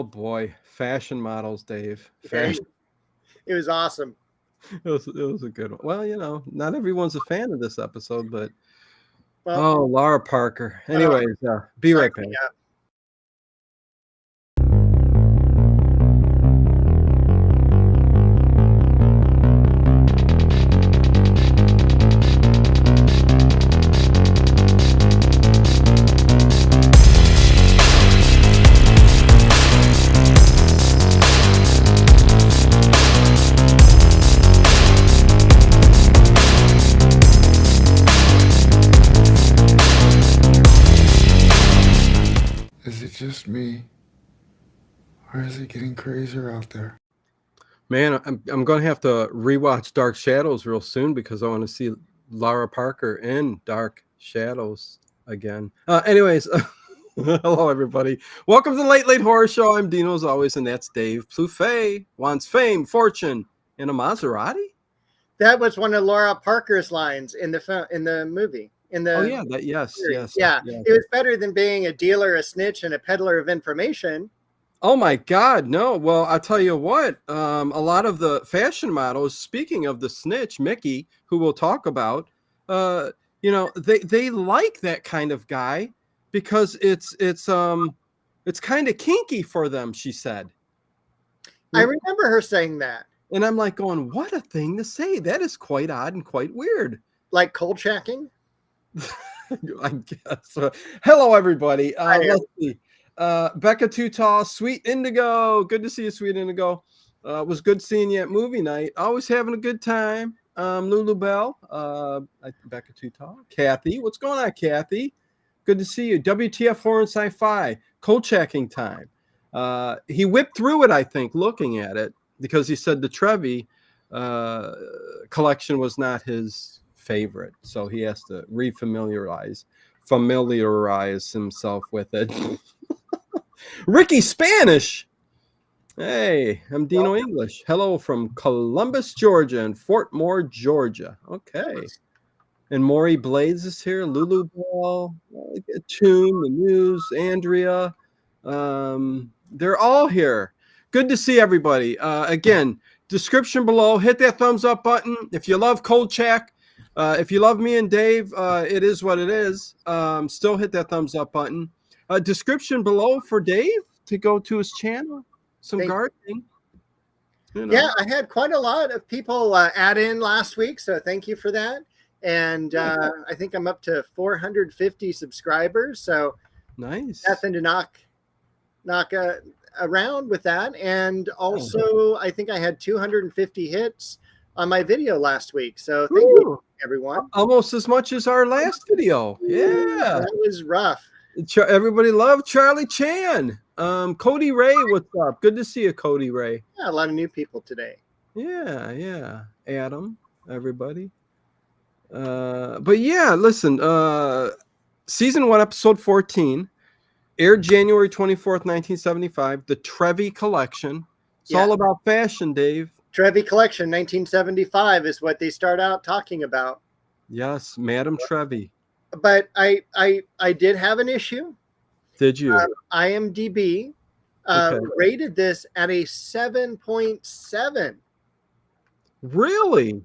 Oh boy, fashion models, Dave. It was awesome. It was a good one. Well, not everyone's a fan of this episode, but Well, Lara Parker. Anyways, be right back. Is it just me? Or is it getting crazier out there? Man, I'm going to have to rewatch Dark Shadows real soon because I want to see Lara Parker in Dark Shadows again. Anyways, hello everybody. Welcome to the Late Horror Show. I'm Dino as always, and that's Dave. Plouffe wants fame, fortune, and a Maserati. That was one of Lara Parker's lines in the movie. Yes. It was better than being a dealer, a snitch, and a peddler of information. Oh my God, no. Well, I'll tell you what, a lot of the fashion models, speaking of the snitch, Mickey, who we'll talk about, they like that kind of guy because it's kind of kinky for them, she said. I remember her saying that. And I'm like going, what a thing to say. That is quite odd and quite weird. Like Kolchacking? I guess. Hello, everybody. Let's see. Becca Too Tall, Sweet Indigo. Good to see you, Sweet Indigo. It was good seeing you at movie night. Always having a good time. Lulu Bell, Becca Too Tall. Kathy, what's going on, Kathy? Good to see you. WTF Horror and Sci-Fi. Kolchacking time. He whipped through it, I think, looking at it, because he said the Trevy collection was not his favorite, so he has to familiarize himself with it. Ricky Spanish. Hey, I'm Dino English. Hello from Columbus, Georgia, and Fort Moore, Georgia. Okay. And Maury Blades is here. Lulu Ball, Tune, the News, Andrea. They're all here. Good to see everybody. Again, description below. Hit that thumbs up button. If you love Kolchak, if you love me and Dave, it is what it is. Still hit that thumbs up button. Description below for Dave to go to his channel. Some gardening. Yeah, I had quite a lot of people add in last week, so thank you for that. And I think I'm up to 450 subscribers, so nice. Nothing to knock around with that. And also, I think I had 250 hits on my video last week. So thank you, everyone. Almost as much as our last video. Yeah, that was rough. Everybody loved Charlie Chan. Cody Ray, what's up? Good to see you, Cody Ray. Yeah, a lot of new people today. Yeah. Adam, everybody. But yeah, listen, season 1, episode 14, aired January 24th, 1975, the Trevy collection. It's all about fashion, Dave. Trevy collection, 1975 is what they start out talking about. Yes, Madam Trevy. But I did have an issue. Did you? IMDb rated this at a 7.7. Really?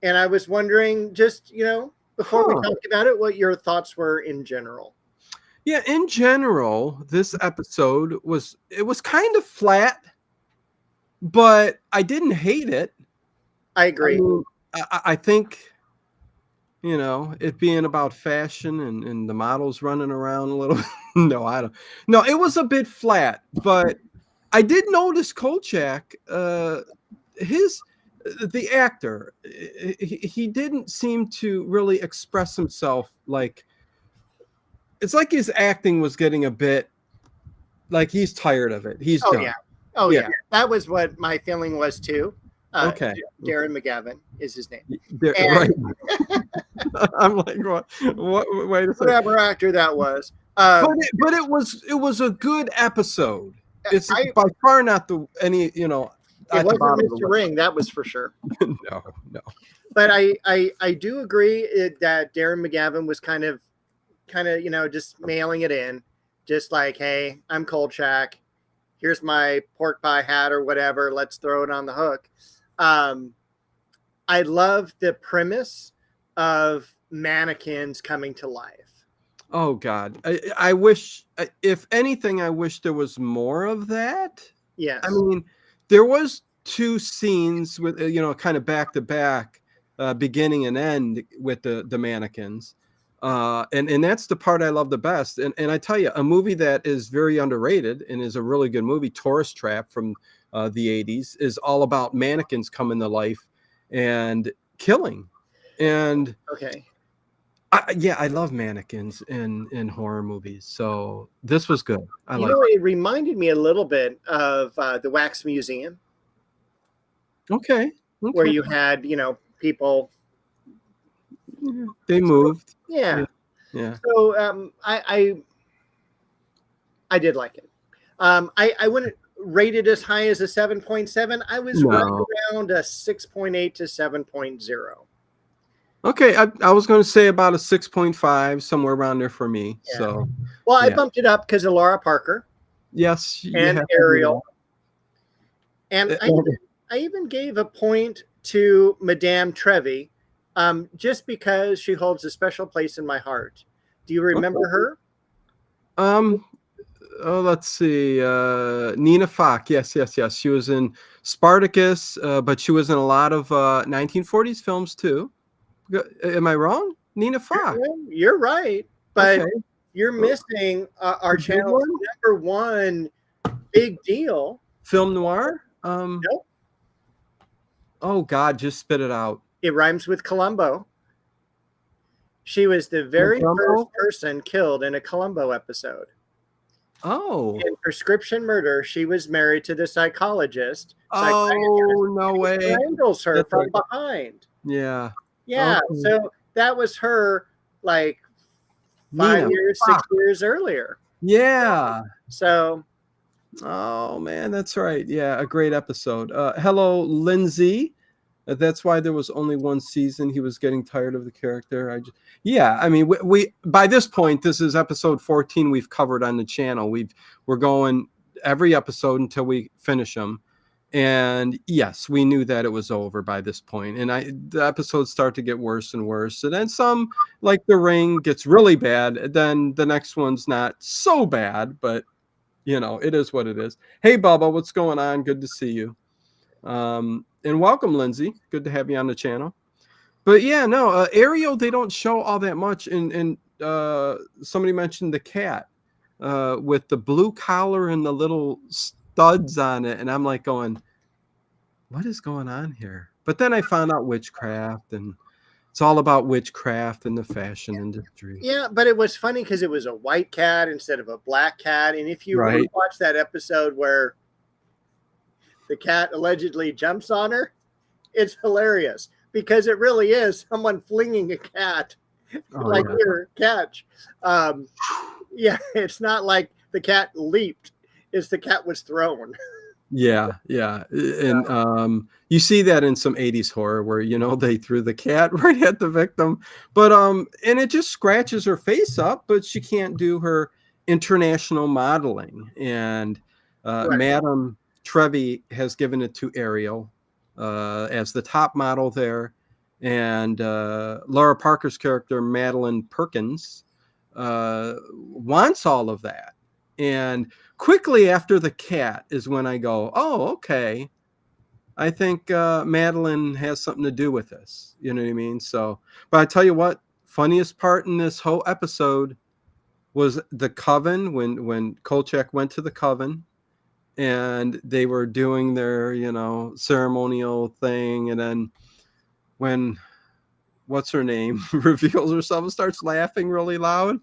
And I was wondering, just, before we talked about it, what your thoughts were in general. Yeah, in general, this episode was kind of flat, but I didn't hate it. I agree. I think, it being about fashion and the models running around a little. No, it was a bit flat, but I did notice Kolchak, the actor, he didn't seem to really express himself like. It's like his acting was getting a bit like he's tired of it. He's done. Yeah. That was what my feeling was too. Okay. Darren McGavin is his name. Right. I'm like, what? Wait a second. Whatever actor that was. But it was a good episode. It's by far not any. It wasn't Mr. Ring, that was for sure. No. But I do agree that Darren McGavin was kind of, just mailing it in, just like, hey, I'm Kolchak. here's my pork pie hat or whatever. Let's throw it on the hook. I love the premise of mannequins coming to life. Oh God, I wish, if anything, I wish there was more of that. Yes. I mean, there was 2 scenes with, kind of back to back, beginning and end with the mannequins. And that's the part I love the best. And I tell you, a movie that is very underrated and is a really good movie, Tourist Trap from the 80s, is all about mannequins coming to life and killing. And okay. I love mannequins in horror movies. So this was good. It reminded me a little bit of the Wax Museum. Okay. Where you had, people. They moved. Yeah. Yeah. So I did like it. I wouldn't rate it as high as a 7.7. I was right around a 6.8 to 7.0. Okay, I was going to say about a 6.5, somewhere around there for me. Yeah. So, well, I bumped it up because of Lara Parker. Yes, and Ariel. And I even gave a point to Madame Trevy, just because she holds a special place in my heart. Do you remember her? Let's see. Nina Fock. Yes. She was in Spartacus, but she was in a lot of 1940s films too. Am I wrong? Nina Fock. You're right, but you're missing our channel's #1 big deal. Film noir? Nope. Oh God, just spit it out. It rhymes with Columbo. She was the very first person killed in a Columbo episode. Oh. In Prescription Murder, she was married to the psychologist. Oh, no way. Strangles her from behind. Yeah. Yeah. Okay. So that was her like 5 years, 6 years earlier. Yeah. So. Oh, man, that's right. Yeah, a great episode. Hello, Lindsay. That's why there was only 1 season. He was getting tired of the character. I mean, we by this point, this is episode 14 we've covered on the channel. We're going every episode until we finish them. And yes, we knew that it was over by this point. And the episodes start to get worse and worse. And then some, like The Ring, gets really bad. Then the next one's not so bad, but it is what it is. Hey, Bubba, what's going on? Good to see you. And welcome, Lindsay. Good to have you on the channel. But yeah, no, Ariel, they don't show all that much. And somebody mentioned the cat with the blue collar and the little studs on it. And I'm like going, what is going on here? But then I found out Witchcraft, and it's all about witchcraft in the fashion industry. Yeah, but it was funny because it was a white cat instead of a black cat. And if you really watch that episode where the cat allegedly jumps on her, it's hilarious because it really is someone flinging a cat here, catch. Yeah, it's not like the cat leaped. It's the cat was thrown. Yeah. And you see that in some 80s horror where, they threw the cat right at the victim. But and it just scratches her face up, but she can't do her international modeling. And Madame Trevy has given it to Ariel as the top model there. And Lara Parker's character, Madeline Perkins, wants all of that. And quickly after the cat is when I go, oh, okay. I think Madeline has something to do with this. You know what I mean? So, but I tell you what, funniest part in this whole episode was the coven, when Kolchak went to the coven and they were doing their, ceremonial thing. And then when, what's her name, reveals herself and starts laughing really loud,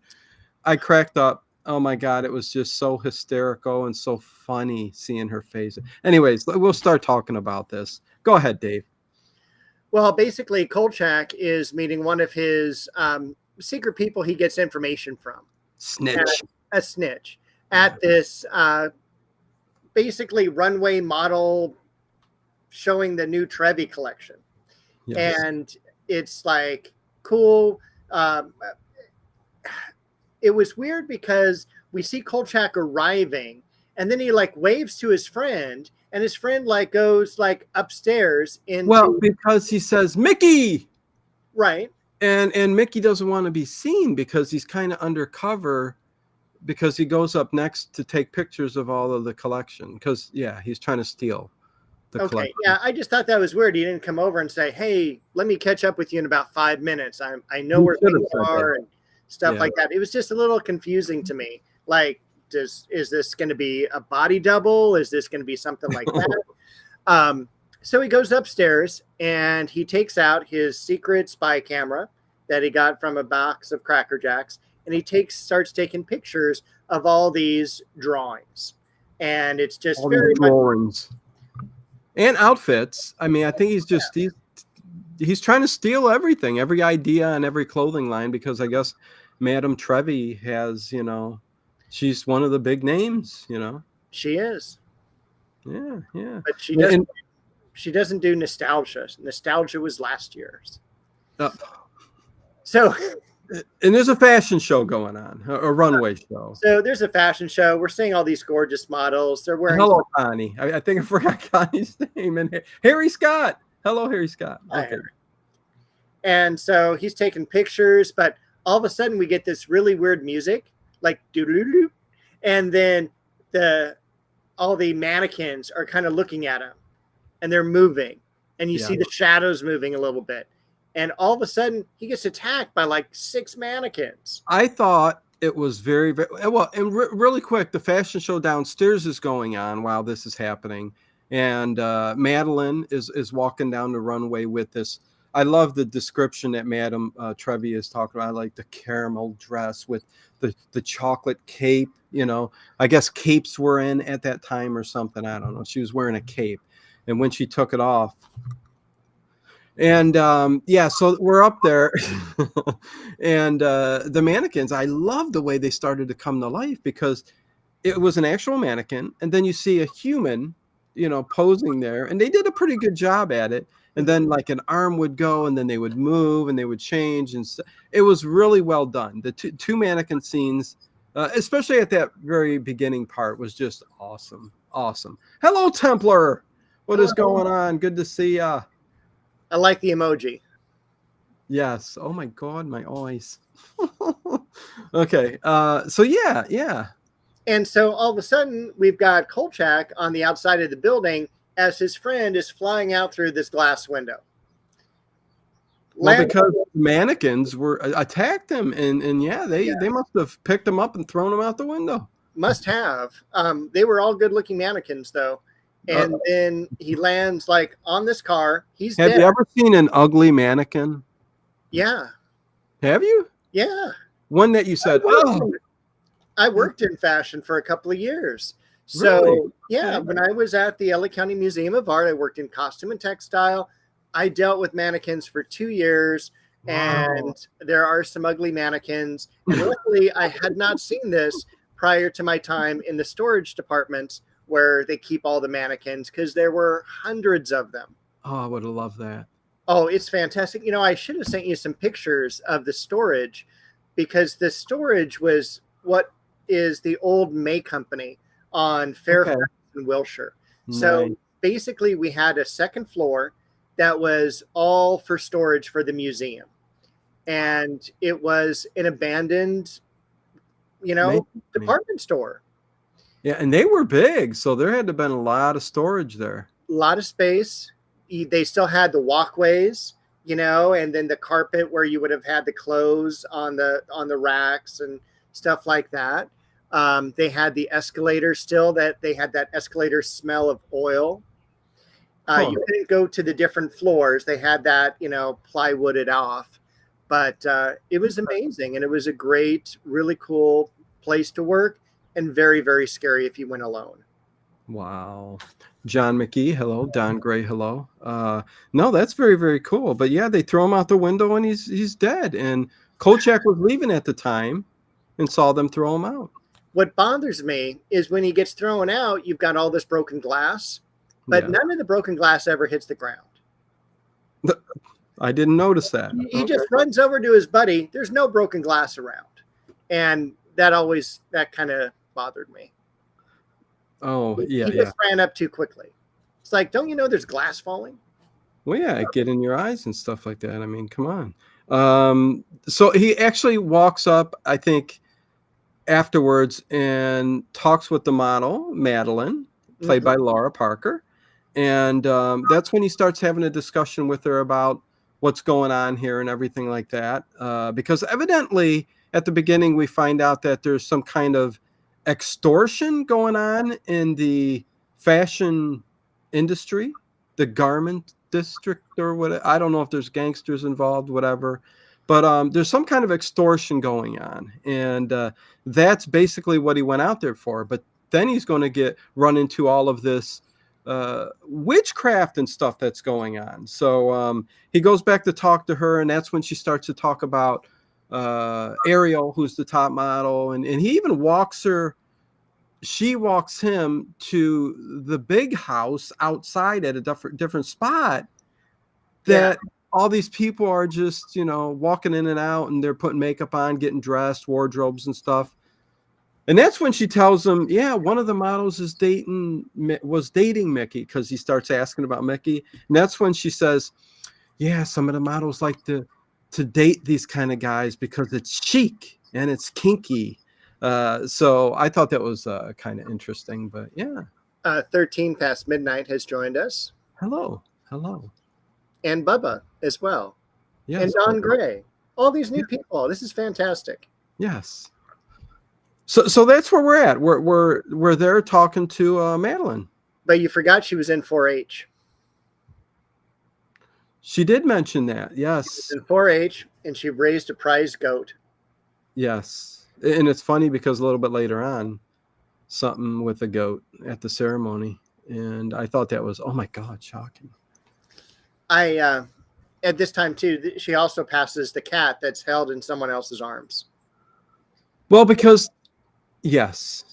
I cracked up. Oh my God, it was just so hysterical and so funny seeing her face. Anyways, we'll start talking about this. Go ahead, Dave. Well, basically, Kolchak is meeting one of his secret people he gets information from. Snitch. A snitch. At this basically runway model showing the new Trevi collection. Yes. And it's like cool. It was weird because we see Kolchak arriving and then he like waves to his friend, and his friend like goes like upstairs into. Well, because he says Mickey, right, and Mickey doesn't want to be seen because he's kind of undercover, because he goes up next to take pictures of all of the collection, because he's trying to steal the collection. Yeah, I just thought that was weird. He didn't come over and say, "Hey, let me catch up with you in about 5 minutes. I know where things are," and stuff like that. It was just a little confusing to me. Like, is this going to be a body double? Is this going to be something like that? So he goes upstairs and he takes out his secret spy camera that he got from a box of Cracker Jacks, and he starts taking pictures of all these drawings. And it's just all very drawings and outfits. I mean, I think he's just he's trying to steal everything, every idea and every clothing line, because I guess Madame Trevy has, she's one of the big names, She is. Yeah. But she doesn't do nostalgia. Nostalgia was last year's. So, and there's a fashion show going on, a runway show. So there's a fashion show. We're seeing all these gorgeous models. They're wearing. Hello, Connie. I think I forgot Connie's name. And Harry Scott. Hello, Harry Scott. Okay. And so he's taking pictures, but all of a sudden we get this really weird music, like doo-doo-doo, and then all the mannequins are kind of looking at him, and they're moving, and you see the shadows moving a little bit, and all of a sudden he gets attacked by like 6 mannequins. I thought it was very, very well. And really quick, the fashion show downstairs is going on while this is happening, and Madeline is walking down the runway with this. I love the description that Madame Trevy is talking about, like the caramel dress with the chocolate cape. I guess capes were in at that time or something. I don't know. She was wearing a cape, and when she took it off, and so we're up there, and the mannequins. I love the way they started to come to life, because it was an actual mannequin, and then you see a human, posing there, and they did a pretty good job at it. And then like an arm would go, and then they would move, and they would change, and it was really well done. The two mannequin scenes, especially at that very beginning part, was just awesome. Hello, Templar. What is going on? Good to see ya. I like the emoji. Yes. Oh my God, my eyes. Okay. So yeah. And so all of a sudden we've got Kolchak on the outside of the building as his friend is flying out through this glass window. Well, because mannequins were attacked him, and they must have picked him up and thrown him out the window. Must have. They were all good-looking mannequins, though. And then he lands like on this car. Have you ever seen an ugly mannequin? Yeah. Have you? Yeah. One that you said, I worked in fashion for a couple of years. So, really? When I was at the LA County Museum of Art, I worked in costume and textile. I dealt with mannequins for 2 years, and there are some ugly mannequins. And luckily, I had not seen this prior to my time in the storage department where they keep all the mannequins, because there were hundreds of them. Oh, I would have loved that. Oh, it's fantastic. I should have sent you some pictures of the storage, because the storage was what is the old May Company on Fairfax and Wilshire. Nice. So basically we had a second floor that was all for storage for the museum. And it was an abandoned, department store. Yeah, and they were big, so there had to have been a lot of storage there. A lot of space. They still had the walkways, and then the carpet where you would have had the clothes on the racks and stuff like that. They had the escalator still, that they had that escalator smell of oil. You couldn't go to the different floors. They had that, plywooded off, but it was amazing. And it was a great, really cool place to work, and very, very scary if you went alone. Wow. John McGee, hello. Don Gray, hello. No, that's very, very cool. But yeah, they throw him out the window and he's dead. And Kolchak was leaving at the time and saw them throw him out. What bothers me is when he gets thrown out, you've got all this broken glass, but none of the broken glass ever hits the ground. I didn't notice that. He just runs over to his buddy. There's no broken glass around. And that kind of bothered me. Oh, yeah, He just ran up too quickly. It's like, don't you know there's glass falling? Well, yeah, get in your eyes and stuff like that. I mean, come on. So he actually walks up, I think, afterwards and talks with the model, Madeline, played by Lara Parker. And that's when he starts having a discussion with her about what's going on here and everything like that. Because evidently, at the beginning, we find out that there's some kind of extortion going on in the fashion industry, the garment district or what. I don't know if there's gangsters involved, whatever. But there's some kind of extortion going on. And that's basically what he went out there for. But then he's going to run into all of this witchcraft and stuff that's going on. So he goes back to talk to her, and that's when she starts to talk about Ariel, who's the top model, and he even walks her. She walks him to the big house outside at a different spot. That all these people are just, walking in and out, and they're putting makeup on, getting dressed, wardrobes and stuff. And that's when she tells him, yeah, one of the models was dating Mickey, because he starts asking about Mickey. And that's when she says, yeah, some of the models like to date these kind of guys because it's chic and it's kinky. So I thought that was kind of interesting, but yeah. 13 past midnight has joined us. Hello. And Bubba as well. Yes, and Don Gray. All these new people. This is fantastic. Yes. So that's where we're at. We're there talking to Madeline. But you forgot she was in 4-H. She did mention that. Yes. In 4-H, and she raised a prize goat. Yes. And it's funny because a little bit later on, something with a goat at the ceremony. And I thought that was, oh my God, shocking. At this time too, she also passes the cat that's held in someone else's arms. Well, because yes.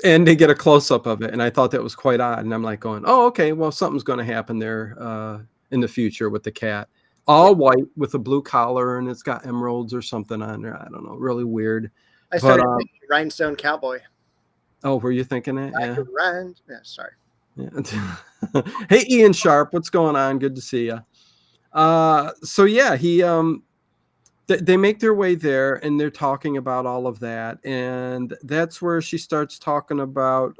And they get a close up of it. And I thought that was quite odd. And I'm like going, oh, okay, well, something's going to happen there in the future with the cat. All white with a blue collar, and it's got emeralds or something on there. I don't know. Really weird. I started thinking Rhinestone Cowboy. Oh, were you thinking it? Yeah. Sorry. Yeah. Hey, Ian Sharp, what's going on? Good to see you. So yeah, they make their way there, and they're talking about all of that, and that's where she starts talking about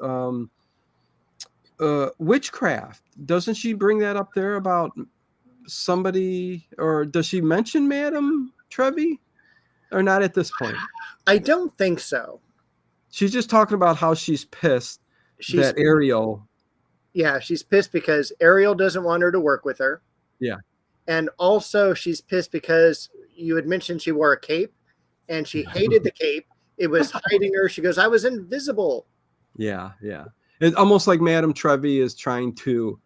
witchcraft. Doesn't she bring that up there about somebody, or does she mention Madam Trevy, or not at this point? I don't think so. She's just talking about how she's pissed that Ariel. Yeah, she's pissed because Ariel doesn't want her to work with her. Yeah. And also she's pissed because you had mentioned she wore a cape, and she hated the cape. It was hiding her. She goes, I was invisible. Yeah. It's almost like Madam Trevy is trying to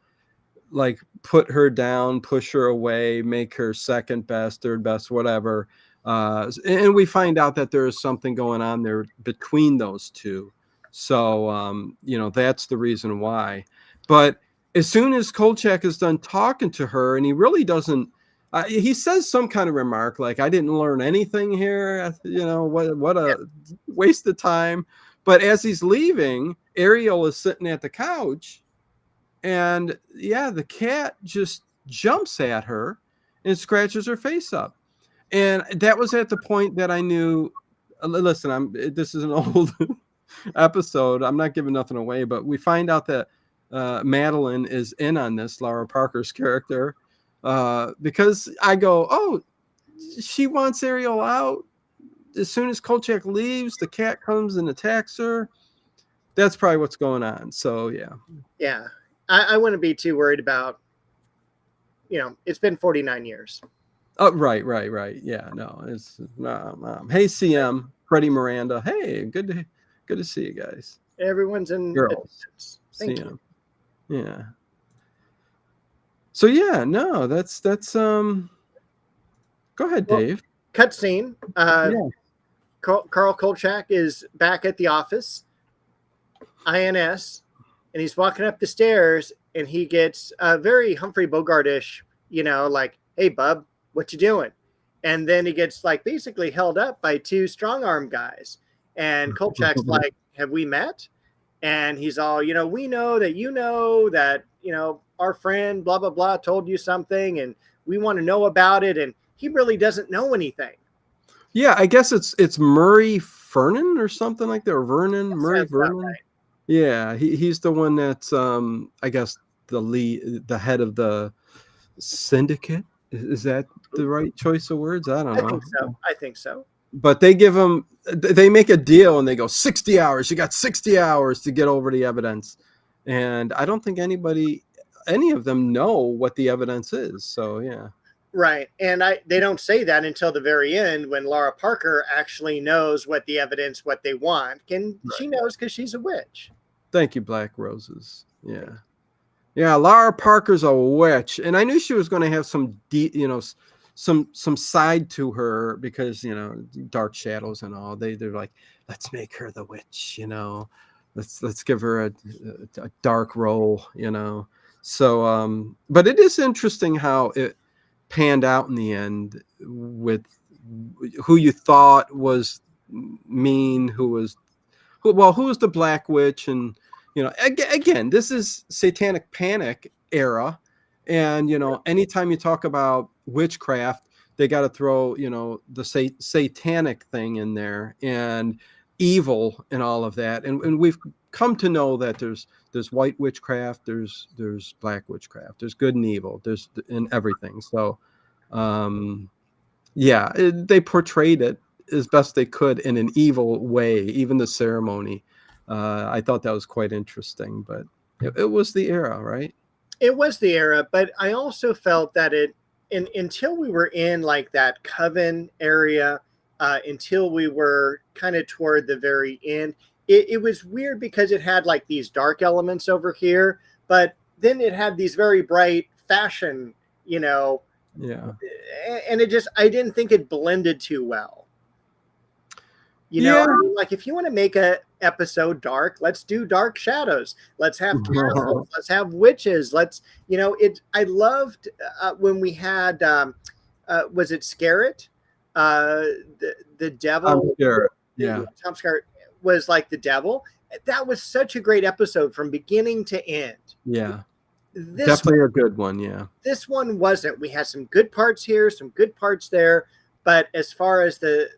like put her down, push her away, make her second best, third best, whatever. And we find out that there is something going on there between those two. So, that's the reason why. But as soon as Kolchak is done talking to her, and he really doesn't, he says some kind of remark like, I didn't learn anything here. What a waste of time. But as he's leaving, Ariel is sitting at the couch, and the cat just jumps at her and scratches her face up. And that was at the point that I knew, listen, this is an old episode. I'm not giving nothing away, but we find out that Madeline is in on this, Lara Parker's character, because I go, oh, she wants Ariel out. As soon as Kolchak leaves, the cat comes and attacks her. That's probably what's going on. So, yeah. Yeah. I wouldn't be too worried about, it's been 49 years. Oh, right. Yeah, no, it's hey, CM, Freddie Miranda. Hey, good to see you guys. Everyone's in girls. Thank you. Yeah. So yeah, no, that's go ahead, Dave. Cutscene. Carl Kolchak is back at the office, INS, and he's walking up the stairs, and he gets very Humphrey Bogart-ish, like, hey, bub, what you doing? And then he gets basically held up by two strong arm guys. And Kolchak's like, have we met? And he's all, we know that our friend blah blah blah told you something, and we want to know about it, and he really doesn't know anything. Yeah, I guess it's Murray Vernon or something like that, or Vernon, Murray Vernon. Right. Yeah, he's the one that's I guess the head of the syndicate. Is that the right choice of words? I don't know. I think so. But they make a deal and they go 60 hours. You got 60 hours to get over the evidence. And I don't think any of them know what the evidence is. So, yeah. Right. And they don't say that until the very end when Lara Parker actually knows what the evidence, what they want. She knows because she's a witch. Thank you, Black Roses. Yeah. Yeah, Lara Parker's a witch. And I knew she was going to have some some side to her because, dark shadows and all. They're like, let's make her the witch, Let's give her a dark role, So, but it is interesting how it panned out in the end with who you thought was mean, who was the Black Witch, and again, this is Satanic Panic era, and anytime you talk about witchcraft, they got to throw the satanic thing in there and evil and all of that, and we've come to know that there's white witchcraft, there's black witchcraft, there's good and evil, there's in everything. So they portrayed it as best they could in an evil way, even the ceremony. I thought that was quite interesting, but it was the era, right? It was the era, but I also felt that until we were in like that coven area, until we were kind of toward the very end, it was weird because it had like these dark elements over here, but then it had these very bright fashion, Yeah. And I didn't think it blended too well. Like if you want to make a episode dark, let's do dark shadows. Let's have castles. Let's have witches. I loved when we had, was it Scarrett? The devil. Scarrett. Yeah. Tom Scarrett was like the devil. That was such a great episode from beginning to end. Yeah. Definitely a good one. Yeah. This one wasn't. We had some good parts here, some good parts there. But as far as the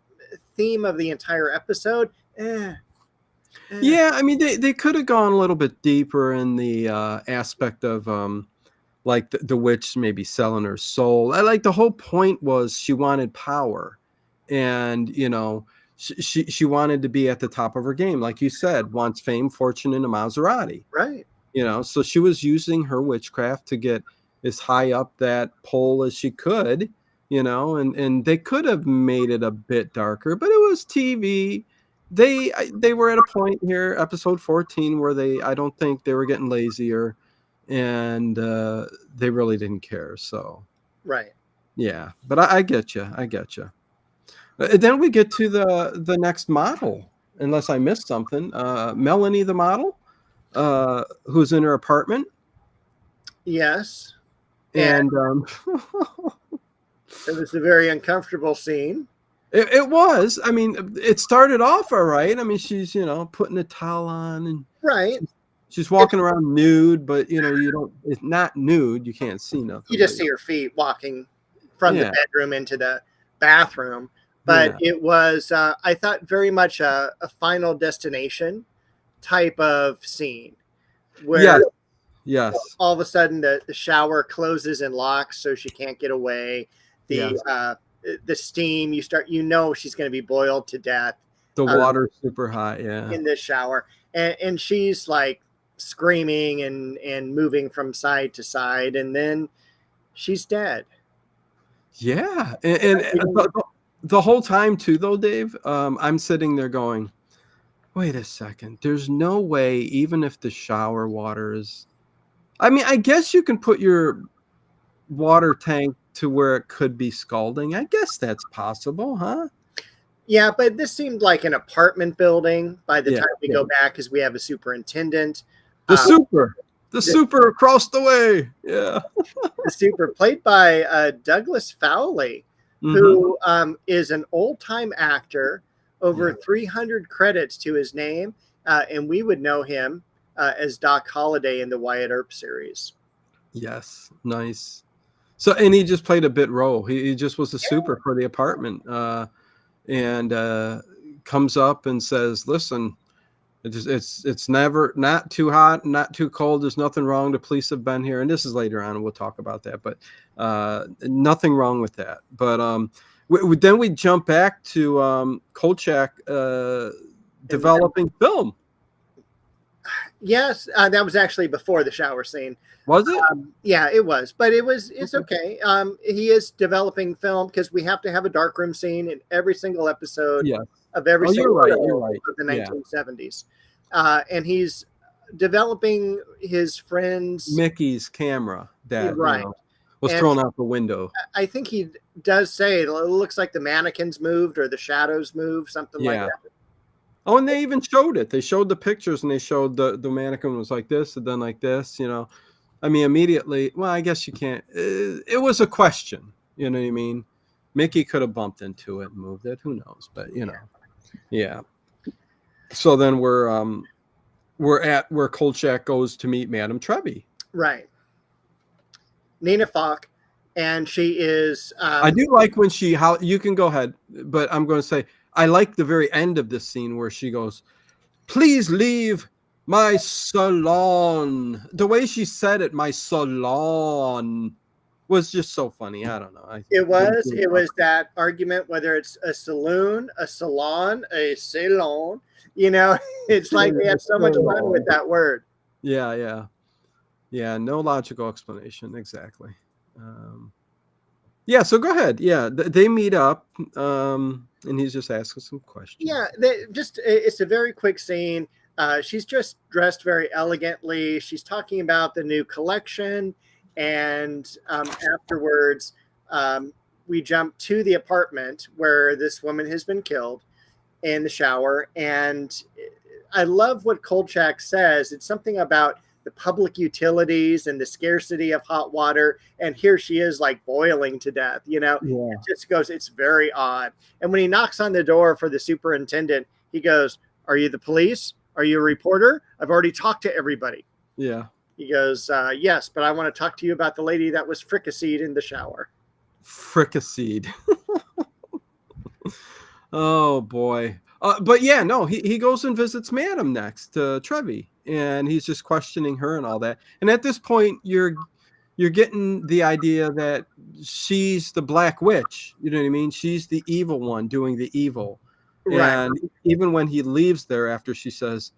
theme of the entire episode, Yeah, I mean, they could have gone a little bit deeper in the aspect of like the witch maybe selling her soul. I like the whole point was she wanted power, and she wanted to be at the top of her game, like you said, wants fame, fortune, and a Maserati. Right. So she was using her witchcraft to get as high up that pole as she could, and they could have made it a bit darker, but it was TV. They were at a point here, episode 14, where I don't think they were getting lazier, and they really didn't care. So, right. Yeah, but I get you. Then we get to the next model, unless I missed something. Melanie, the model, who's in her apartment. Yes. And it was a very uncomfortable scene. It was. I mean, it started off all right. I mean, she's putting a towel on, and right. She's walking around nude, but it's not nude. You can't see nothing. You just see her feet walking from the bedroom into the bathroom. But it was, I thought, very much a Final Destination type of scene where yes. all of a sudden the shower closes and locks so she can't get away. The steam, she's going to be boiled to death. The water's super hot, in this shower. And she's like screaming and moving from side to side, and then she's dead. Yeah. And the whole time too, though, Dave, I'm sitting there going, wait a second, there's no way, even if the shower water is, I mean, I guess you can put your water tank to where it could be scalding. I guess that's possible, huh? Yeah, but this seemed like an apartment building by the time we go back, because we have a superintendent. The super across the way. Yeah. The super, played by Douglas Fowley, who is an old-time actor, over 300 credits to his name. and we would know him as Doc Holliday in the Wyatt Earp series. Yes, nice. So, and he just played a bit role. He just was a super for the apartment, and comes up and says, "Listen, it's never not too hot, not too cold. There's nothing wrong. The police have been here, and this is later on, and we'll talk about that. But nothing wrong with that. But then we jump back to Kolchak developing film. Yes, that was actually before the shower scene. Was it? Yeah, it was, but it's okay. He is developing film because we have to have a darkroom scene in every single episode of every single you're right. of the 1970s. And he's developing his friend's Mickey's camera that was and thrown out the window. I think he does say it looks like the mannequins moved or the shadows moved, something like that. Oh, and they even showed it. They showed the pictures, and they showed the mannequin was like this and then like this, I mean, immediately, well, I guess you can't. It was a question, you know what I mean? Mickey could have bumped into it and moved it. Who knows? But, yeah. So then we're at where Kolchak goes to meet Madame Trevy. Right. Nina Falk, and she is... I do like when you can go ahead, but I'm going to say, I like the very end of this scene where she goes, "Please leave my salon." The way she said it, my salon, was just so funny. I don't know. It was that argument, whether it's a saloon, a salon, a salon, it's like they had so much fun with that word. Yeah. No logical explanation. Exactly. So go ahead. Yeah. They meet up, and he's just asking some questions. Yeah. It's a very quick scene. She's just dressed very elegantly. She's talking about the new collection. And afterwards, we jump to the apartment where this woman has been killed in the shower. And I love what Kolchak says. It's something about the public utilities and the scarcity of hot water. And here she is like boiling to death, It just goes, it's very odd. And when he knocks on the door for the superintendent, he goes, "Are you the police? Are you a reporter? I've already talked to everybody." Yeah. He goes, "Yes, but I want to talk to you about the lady that was fricasseed in the shower." Fricasseed. Oh, boy. But yeah, no, he goes and visits Madame next, Trevy, and he's just questioning her and all that. And at this point, you're getting the idea that she's the Black Witch. You know what I mean? She's the evil one doing the evil. Right. And even when he leaves there after she says,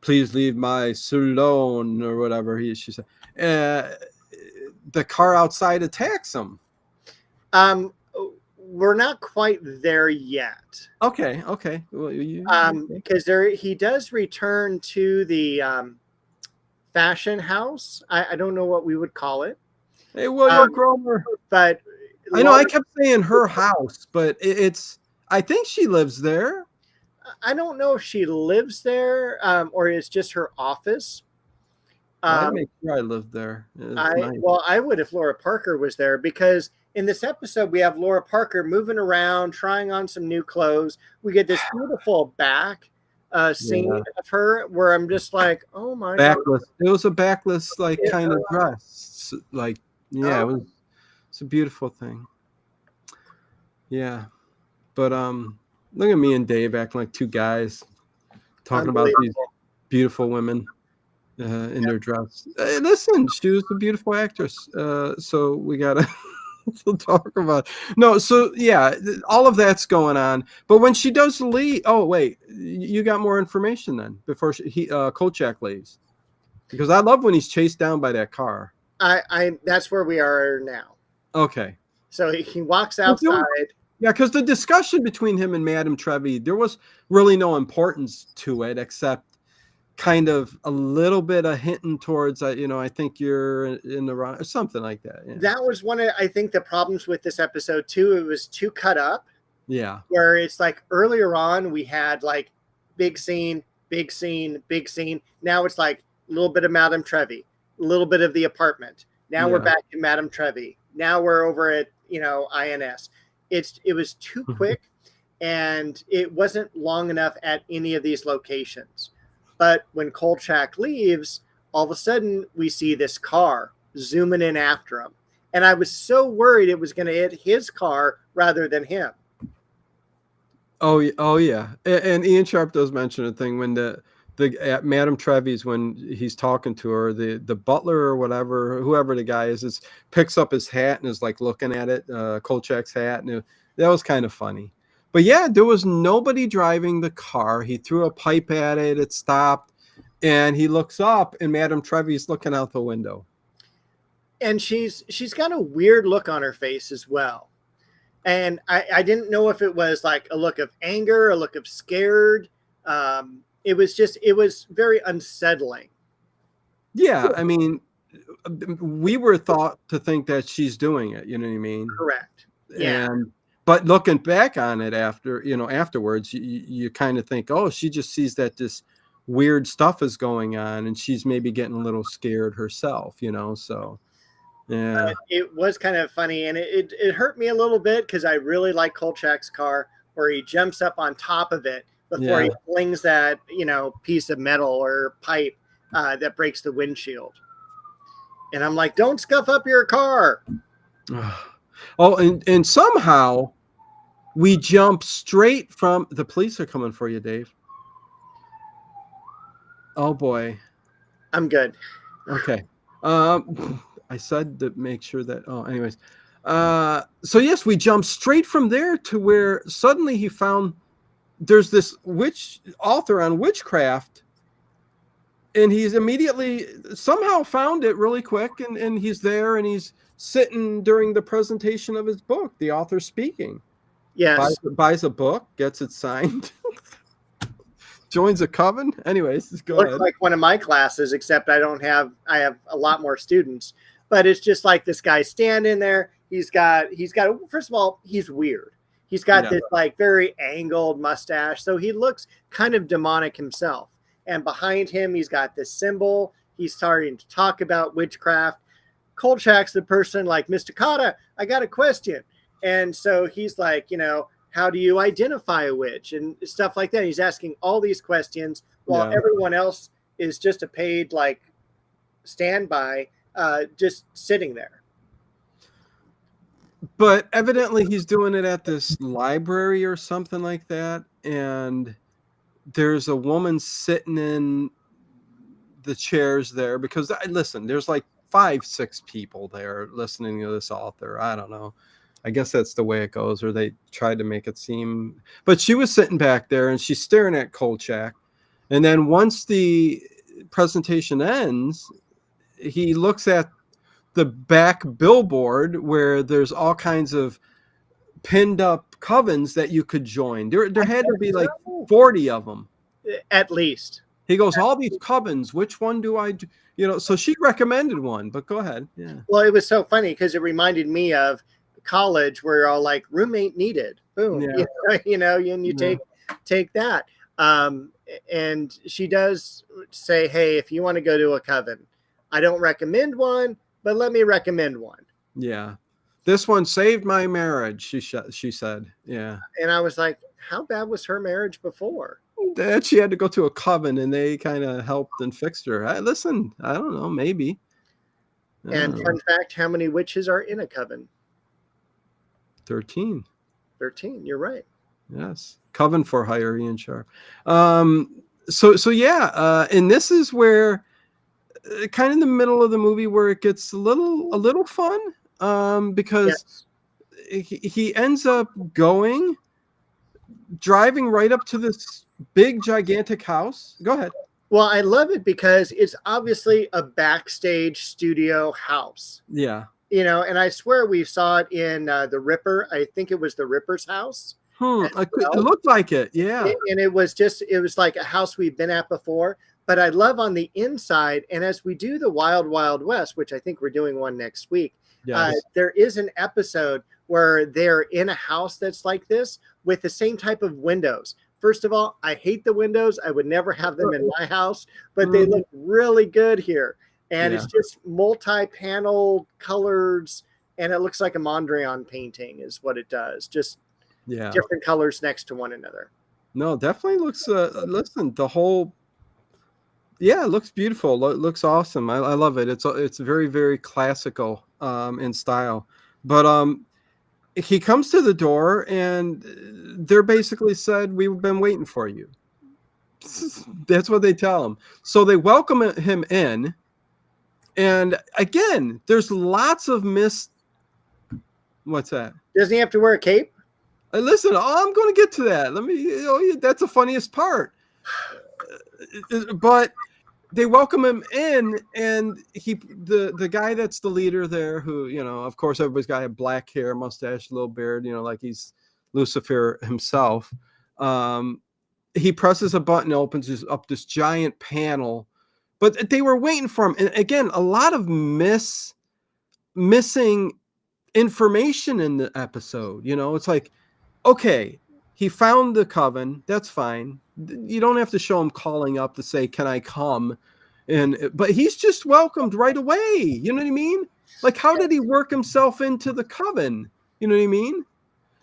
"Please leave my salon," or whatever she said, the car outside attacks him. We're not quite there yet. Okay. Well, because he does return to the fashion house. I don't know what we would call it. Hey, William Grover. But I know I kept saying her house, but it's. I think she lives there. I don't know if she lives there or it's just her office. I'd make sure I lived there. Well, I would if Laura Parker was there, because in this episode we have Laura Parker moving around, trying on some new clothes. We get this beautiful back scene of her where I'm just like, oh my backless. God. It was a backless kind of dress. It's a beautiful thing. Yeah. But look at me and Dave acting like two guys talking about these beautiful women in their dress. Hey, listen, she was a beautiful actress. So we gotta talk about. No, so yeah, all of that's going on. But when she does leave, oh wait, you got more information then before Kolchak leaves, because I love when he's chased down by that car. That's where we are now. Okay. So he walks outside. Yeah, because the discussion between him and Madame Trevy, there was really no importance to it except kind of a little bit of hinting towards, I think you're in the wrong, or something like that. Yeah. That was one of, I think, the problems with this episode too. It was too cut up. Yeah. Where it's like earlier on we had like big scene, big scene, big scene. Now it's like a little bit of Madame Trevy, a little bit of the apartment. Now we're back to Madame Trevy. Now we're over at, INS. It was too quick, and it wasn't long enough at any of these locations. But when Kolchak leaves, all of a sudden we see this car zooming in after him. And I was so worried it was going to hit his car rather than him. Oh, yeah. And Ian Sharp does mention a thing when at Madame Trevi's, when he's talking to her, the butler or whatever, whoever the guy is picks up his hat and is like looking at it, Kolchak's hat, and that was kind of funny. But yeah, there was nobody driving the car. He threw a pipe at it, it stopped, and he looks up, and Madame Trevi's looking out the window. And she's got a weird look on her face as well. And I didn't know if it was like a look of anger, a look of scared. It was very unsettling. Yeah, I mean, we were thought to think that she's doing it. You know what I mean? Correct. Yeah. But looking back on it afterwards, you kind of think, oh, she just sees that this weird stuff is going on, and she's maybe getting a little scared herself. So. Yeah, it was kind of funny, and it hurt me a little bit because I really like Kolchak's car, where he jumps up on top of it before he flings that piece of metal or pipe that breaks the windshield. And I'm like, don't scuff up your car. Oh, and somehow we jump straight from the police are coming for you, Dave. Oh boy, I'm good. Okay. I said to make sure that. Oh, anyways. So yes, we jump straight from there to where suddenly he found there's this author on witchcraft, and he's immediately somehow found it really quick, and he's there, and he's sitting during the presentation of his book, the author speaking. Yes. Buys a book, gets it signed, joins a coven. Anyways, go ahead. Looks like one of my classes, except I have a lot more students. But it's just like this guy standing there. He's got first of all, he's weird. He's got this like very angled mustache. So he looks kind of demonic himself. And behind him, he's got this symbol. He's starting to talk about witchcraft. Kolchak's the person like, Mr. Kata, I got a question. And so he's like, how do you identify a witch and stuff like that. He's asking all these questions while everyone else is just a paid like standby. Just sitting there. But evidently he's doing it at this library or something like that. And there's a woman sitting in the chairs there because listen, there's like 5-6 people there listening to this author. I don't know. I guess that's the way it goes, or they tried to make it seem. But she was sitting back there and she's staring at Kolchak. And then once the presentation ends, he looks at the back billboard where there's all kinds of pinned up covens that you could join. There had to be like 40 of them. At least. He goes, all these covens, which one do I do? So she recommended one, but go ahead. Yeah. Well, it was so funny because it reminded me of college where you're all like roommate needed. Boom. Yeah. And you take that. And she does say, hey, if you want to go to a coven, I don't recommend one, but let me recommend one. Yeah. This one saved my marriage, she said. Yeah. And I was like, how bad was her marriage before? That she had to go to a coven and they kind of helped and fixed her. Listen, I don't know, maybe. And fun fact, how many witches are in a coven? 13. 13, you're right. Yes. Coven for hire, Ian Sharp. So yeah, and this is where kind of in the middle of the movie where it gets a little fun, because he ends up driving right up to this big gigantic house. Go ahead. Well, I love it because it's obviously a backstage studio house. Yeah. And I swear we saw it in The Ripper. I think it was The Ripper's house. It looked like it. Yeah. And it was like a house we've been at before. But I love on the inside, and as we do the Wild Wild West, which I think we're doing one next week, there is an episode where they're in a house that's like this with the same type of windows. First of all, I hate the windows. I would never have them in my house, but they look really good here. And it's just multi-panel colors, and it looks like a Mondrian painting is what it does. Just different colors next to one another. No, definitely looks, listen, the whole Yeah, it looks beautiful. Looks awesome. I love it. It's very, very classical in style. But he comes to the door and they're basically said, "We've been waiting for you." That's what they tell him. So they welcome him in. And again, there's lots of what's that? Doesn't he have to wear a cape? Listen, I'm going to get to that. That's the funniest part. But they welcome him in, and the guy that's the leader there, who, of course, everybody's got a black hair, mustache, little beard, like he's Lucifer himself. He presses a button, opens up this giant panel, but they were waiting for him. And again, a lot of missing information in the episode. It's like, okay, he found the coven. That's fine. You don't have to show him calling up to say, "Can I come?" But he's just welcomed right away. You know what I mean? Like, how did he work himself into the coven? You know what I mean?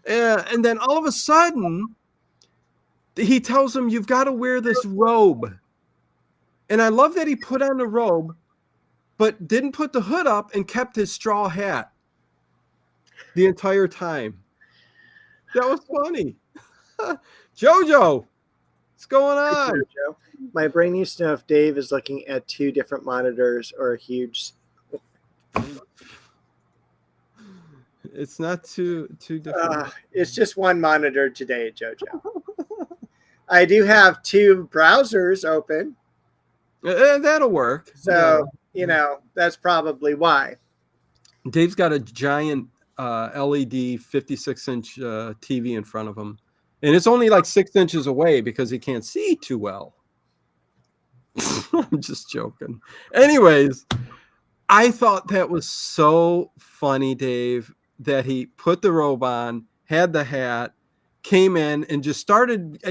And then all of a sudden, he tells him, "You've got to wear this robe." And I love that he put on the robe, but didn't put the hood up and kept his straw hat the entire time. That was funny. Jojo, what's going on? Jojo. My brain needs to know if Dave is looking at two different monitors or a huge. It's not two different. It's just one monitor today, Jojo. I do have two browsers open. That'll work. So, that's probably why. Dave's got a giant LED 56-inch TV in front of him. And it's only like 6 inches away because he can't see too well. I'm just joking. Anyways, I thought that was so funny, Dave, that he put the robe on, had the hat, came in, and just started.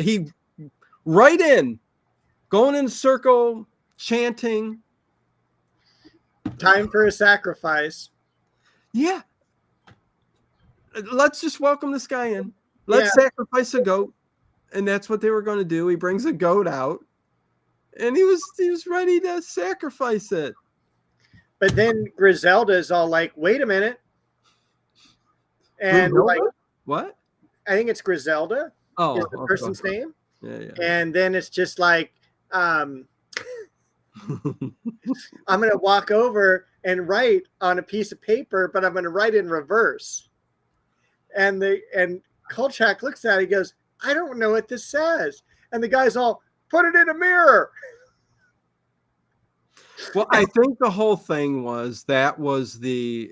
Right in, going in a circle, chanting. Time for a sacrifice. Yeah. Let's just welcome this guy in. Let's sacrifice a goat. And that's what they were going to do. He brings a goat out. And he was ready to sacrifice it. But then Griselda's all like, "Wait a minute." And Griselda? What? I think it's Griselda. Oh, is the person's name. Yeah. And then it's just like, I'm going to walk over and write on a piece of paper, but I'm going to write in reverse. And Kolchak looks at it, he goes, "I don't know what this says." And the guy's all, "Put it in a mirror." Well, I think the whole thing was the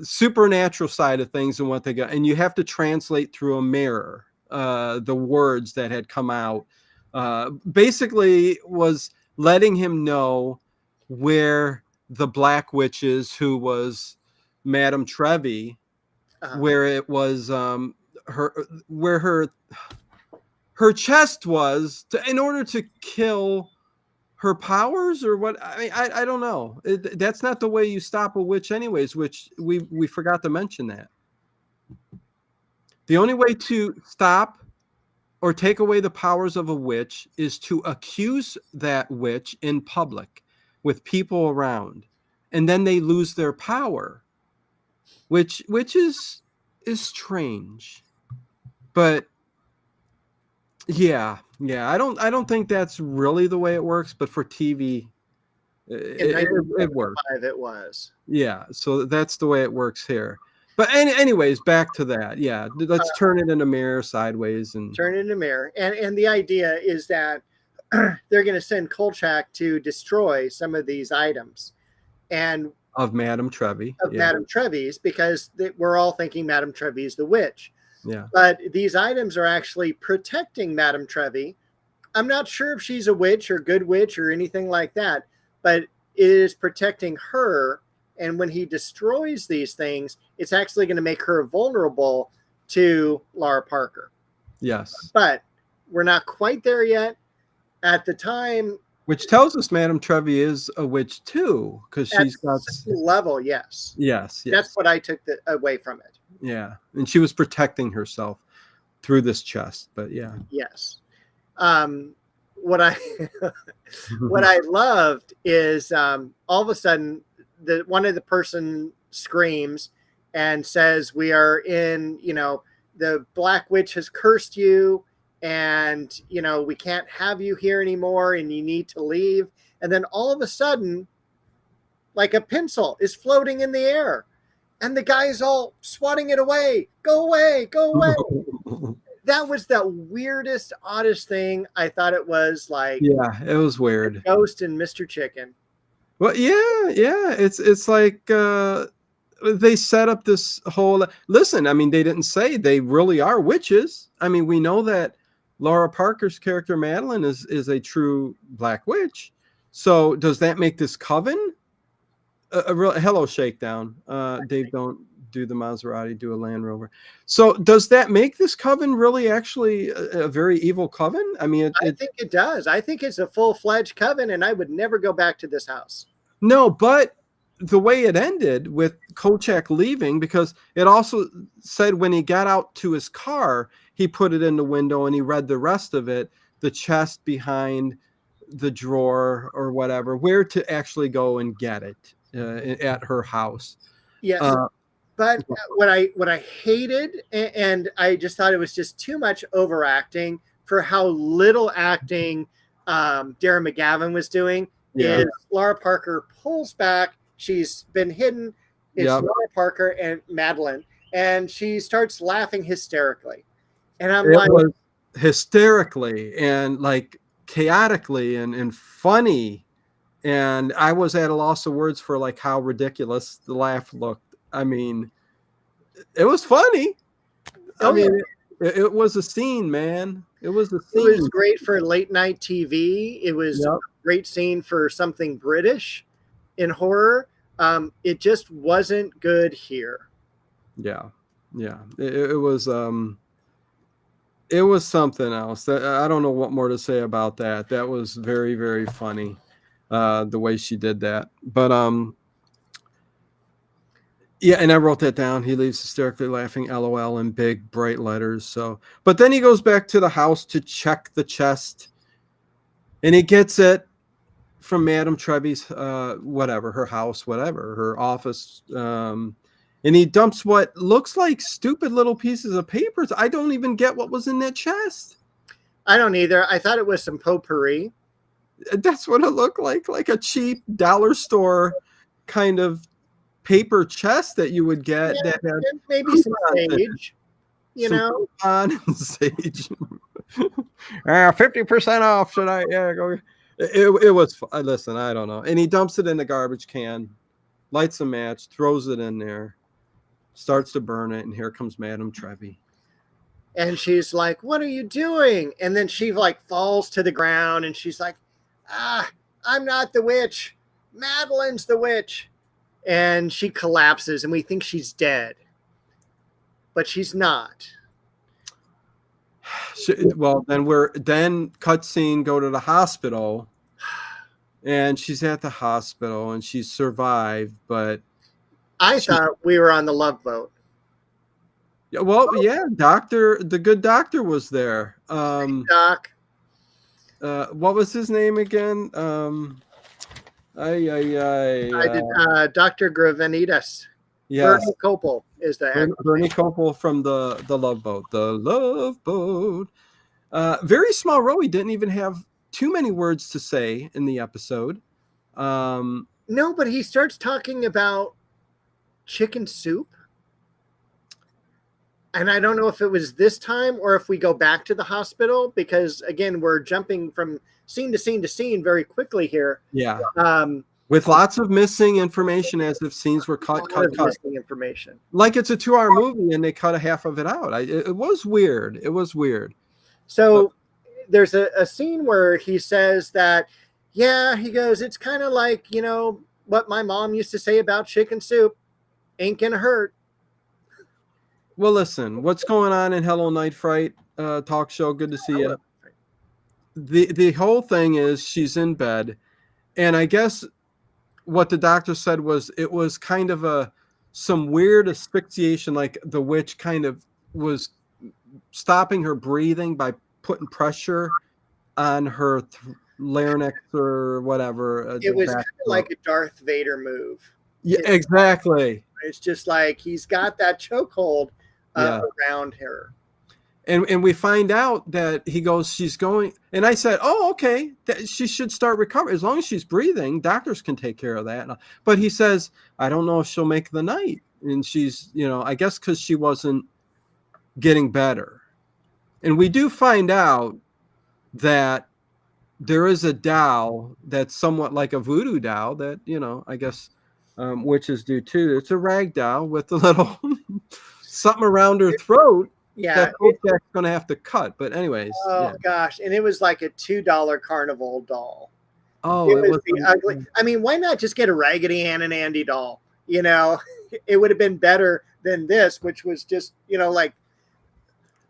supernatural side of things and what they got. And you have to translate through a mirror the words that had come out. Basically was letting him know where the Black Witches, who was Madame Trevy, where it was her chest was in order to kill her powers, or what? I mean, I don't know. That's not the way you stop a witch anyways, which we forgot to mention that. The only way to stop or take away the powers of a witch is to accuse that witch in public with people around, and then they lose their power, which is strange. But yeah, I don't think that's really the way it works, but for TV it works. It was. Yeah, so that's the way it works here. But anyways, back to that. Yeah, let's turn it in a mirror sideways and turn it in a mirror. And the idea is that they're going to send Kolchak to destroy some of these items, and of Madame Trevy, Madame Trevy's, because we're all thinking Madame Trevy is the witch. Yeah, but these items are actually protecting Madame Trevy. I'm not sure if she's a witch or good witch or anything like that, but it is protecting her. And when he destroys these things, it's actually going to make her vulnerable to Lara Parker. Yes. But we're not quite there yet. At the time, which tells us Madame Trevy is a witch too, because she's got level. Yes. That's what I took away from it. Yeah, and she was protecting herself through this chest, but yeah. Yes. what I what I loved is all of a sudden one of the person screams and says, "We are in, the Black Witch has cursed you, and we can't have you here anymore, and you need to leave." And then all of a sudden, like a pencil is floating in the air, and the guy is all swatting it away. Go away, go away. That was the weirdest, oddest thing. I thought it was like, yeah, it was weird. Ghost and Mr. Chicken. Well, yeah. It's like they set up this whole. Listen, I mean, they didn't say they really are witches. I mean, we know that Lara Parker's character Madeline is a true Black Witch. So does that make this coven a real? Hello, Shakedown. Dave, don't do the Maserati, do a Land Rover. So does that make this coven really actually a very evil coven? I mean, I think it does. I think it's a full-fledged coven, and I would never go back to this house. No, but the way it ended with Kolchak leaving, because it also said when he got out to his car, he put it in the window and he read the rest of it, the chest behind the drawer or whatever, where to actually go and get it at her house. Yes. But what I hated, and I just thought it was just too much overacting for how little acting Darren McGavin was doing, is Lara Parker pulls back. She's been hidden. It's Lara Parker and Madeline, and she starts laughing hysterically. And I'm like, hysterically and like chaotically and funny. And I was at a loss of words for like how ridiculous the laugh looked. I mean, it was funny. I mean, it was a scene, man. It was a scene. It was great for late night TV. It was a great scene for something British in horror. It just wasn't good here. Yeah. It was something else. I don't know what more to say about that. That was very, very funny, the way she did that. But yeah, and I wrote that down. He leaves hysterically laughing, LOL, in big bright letters. So, but then he goes back to the house to check the chest, and he gets it from Madame Trevi's whatever, her house, whatever, her office. And he dumps what looks like stupid little pieces of papers. I don't even get what was in that chest. I don't either. I thought it was some potpourri. That's what it looked like a cheap dollar store kind of paper chest that you would get that had maybe some sage, and sage. 50% off. Should I? Yeah, go. It was. Listen, I don't know. And he dumps it in the garbage can, lights a match, throws it in there, starts to burn it, and here comes Madame Trevy. And she's like, "What are you doing?" And then she like falls to the ground, and she's like, "I'm not the witch. Madeline's the witch." And she collapses, and we think she's dead, but she's not. Well, then cutscene, go to the hospital, and she's at the hospital, and she's survived. But I thought we were on the Love Boat. Yeah, well, yeah, the good doctor was there. Doc. What was his name again? Dr. Gravenitas. Yes. Bernie Copel is the actor. Bernie Copel from the Love Boat. The Love Boat. Very small role. He didn't even have too many words to say in the episode. No, but he starts talking about chicken soup. And I don't know if it was this time or if we go back to the hospital, because again, we're jumping from scene to scene to scene very quickly here. Yeah. With lots of missing information, as if scenes were cut. Missing information. Like it's a 2-hour movie and they cut a half of it out. It was weird. It was weird. So there's a scene where he says that, he goes, it's kind of like, what my mom used to say about chicken soup. Ain't gonna hurt. Well, listen, what's going on in Hello Night Fright talk show? Good to see you. The whole thing is she's in bed, and I guess what the doctor said was it was kind of some weird asphyxiation, like the witch kind of was stopping her breathing by putting pressure on her larynx or whatever. It was kind of like a Darth Vader move. Yeah, exactly. It's just like he's got that chokehold Yeah. around her. And we find out that he goes, she's going, and I said, oh, okay, she should start recovering. As long as she's breathing, doctors can take care of that. But he says, I don't know if she'll make the night. And she's, I guess because she wasn't getting better. And we do find out that there is a doll that's somewhat like a voodoo doll that, I guess witches do too. It's a rag doll with a little something around her throat. Yeah, that Kolchak's going to have to cut. But anyways. Oh gosh, and it was like a $2 carnival doll. Oh, it was the ugly. I mean, why not just get a Raggedy Ann and Andy doll? It would have been better than this, which was just like.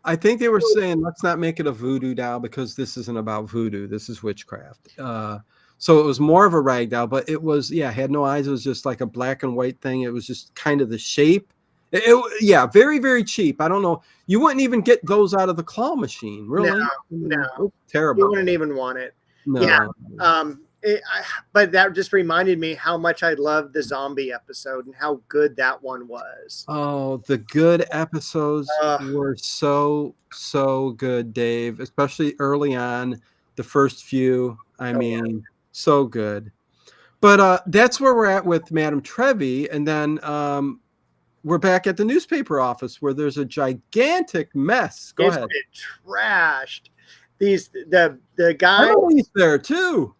I think they were saying let's not make it a voodoo doll because this isn't about voodoo. This is witchcraft. So it was more of a rag doll, but it was had no eyes. It was just like a black and white thing. It was just kind of the shape. Very, very cheap. I don't know. You wouldn't even get those out of the claw machine, really. No, terrible. You wouldn't even want it. No. Yeah. But that just reminded me how much I loved the zombie episode and how good that one was. Oh, the good episodes were so good, Dave. Especially early on, the first few. I mean, so good. But that's where we're at with Madame Trevy, and then. We're back at the newspaper office where there's a gigantic mess. Go ahead. It's trashed. The guy. Emily's there too.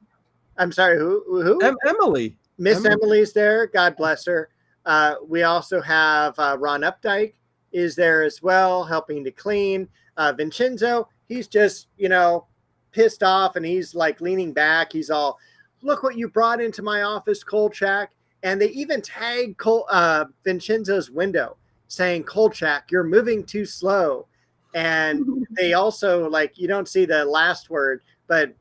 I'm sorry. Who? Emily. Miss Emily's there. God bless her. We also have Ron Updike is there as well, helping to clean. Vincenzo, he's just pissed off, and he's like leaning back. He's all, "Look what you brought into my office, Kolchak." And they even tag Vincenzo's window saying, "Kolchak, you're moving too slow." And they also, you don't see the last word, but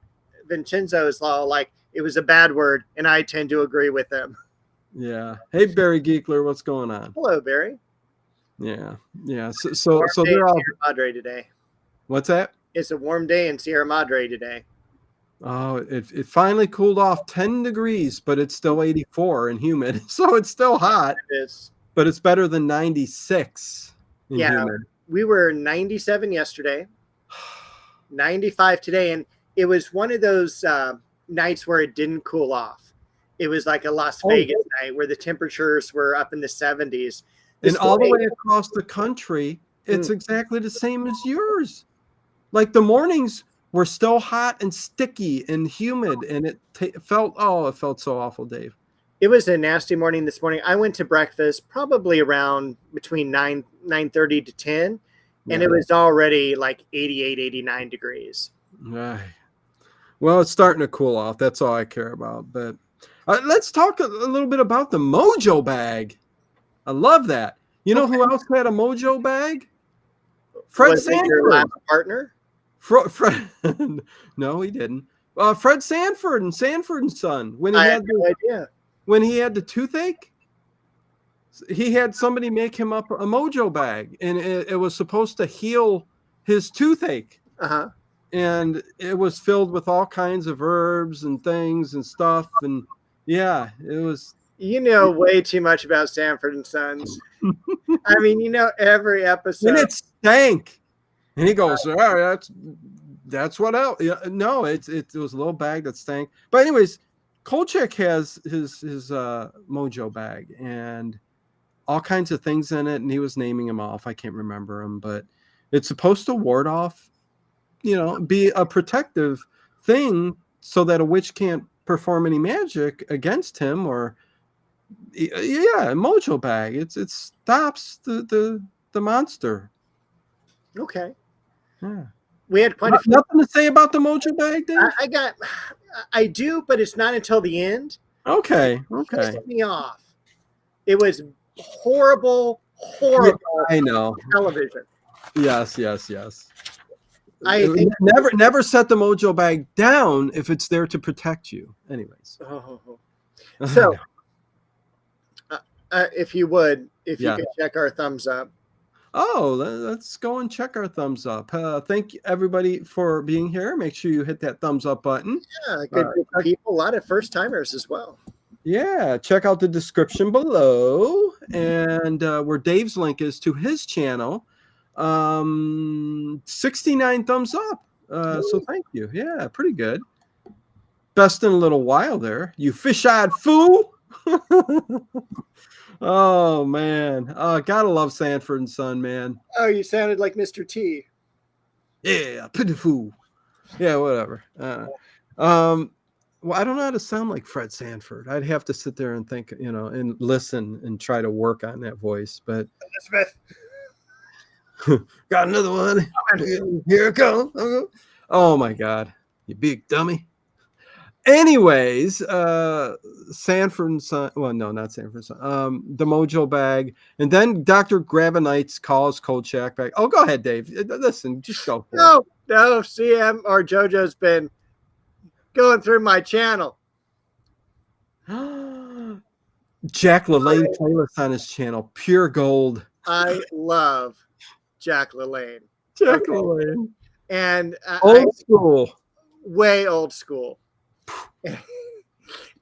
Vincenzo's all like, "It was a bad word," and I tend to agree with them. Yeah. Hey, Barry Geekler, what's going on? Hello, Barry. Yeah. So they're all. Sierra Madre today. What's that? It's a warm day in Sierra Madre today. Oh, it finally cooled off 10 degrees, but it's still 84 and humid. So it's still hot. It is. But it's better than 96 and humid. We were 97 yesterday, 95 today. And it was one of those nights where it didn't cool off. It was like a Las Vegas night where the temperatures were up in the 70s. And all the way across the country, it's exactly the same as yours. Like the mornings were still hot and sticky and humid, and it felt so awful, Dave. It was a nasty morning this morning. I went to breakfast probably around between 9:30 to 10, and it was already like 88, 89 degrees. Right. Well, it's starting to cool off. That's all I care about. But let's talk a little bit about the Mojo bag. I love that. You know who else had a Mojo bag? Fred Sanford. Your last partner? Fred, no, he didn't. Fred Sanford and Sanford and Son. When he had the toothache, he had somebody make him up a Mojo bag, and it was supposed to heal his toothache. And it was filled with all kinds of herbs and things and stuff, and it was. You know way too much about Sanford and Sons. I mean, every episode. And it stank. And he goes, "All right, that's what else." Yeah, no, it was a little bag that stank. But anyways, Kolchak has his Mojo bag and all kinds of things in it, and he was naming them off. I can't remember them, but it's supposed to ward off, be a protective thing so that a witch can't perform any magic against him. Or Mojo bag. It stops the monster. Okay. Yeah. We had quite nothing to say about the Mojo bag, Dave? I do, but it's not until the end. Okay. It pissed me off. It was horrible. Yeah, I know. Television. Yes. I think never set the Mojo bag down if it's there to protect you. Anyways. So, if you could check our thumbs up. Oh, let's go and check our thumbs up. Thank everybody for being here. Make sure you hit that thumbs up button. Yeah, good group of people. A lot of first timers as well. Yeah, check out the description below and where Dave's link is to his channel. 69 thumbs up. So thank you. Yeah, pretty good. Best in a little while there. You fish-eyed fool. Oh man. Gotta love Sanford and Son, man. Oh, you sounded like Mr. T. Yeah, pretty fool. Yeah, whatever. Well, I don't know how to sound like Fred Sanford. I'd have to sit there and think, and listen and try to work on that voice. But Elizabeth. got another one. Here it comes. Oh my God, you big dummy. Anyways, Sanford and Son. Well, no, not Sanford and Son. The Mojo bag, and then Dr. Grabanites calls Kolchak back. Oh, go ahead, Dave. Listen, just go. No, CM or JoJo's been going through my channel. Jack LaLanne playlist on his channel, pure gold. I love Jack LaLanne. Jack LaLanne. And old school. Way old school.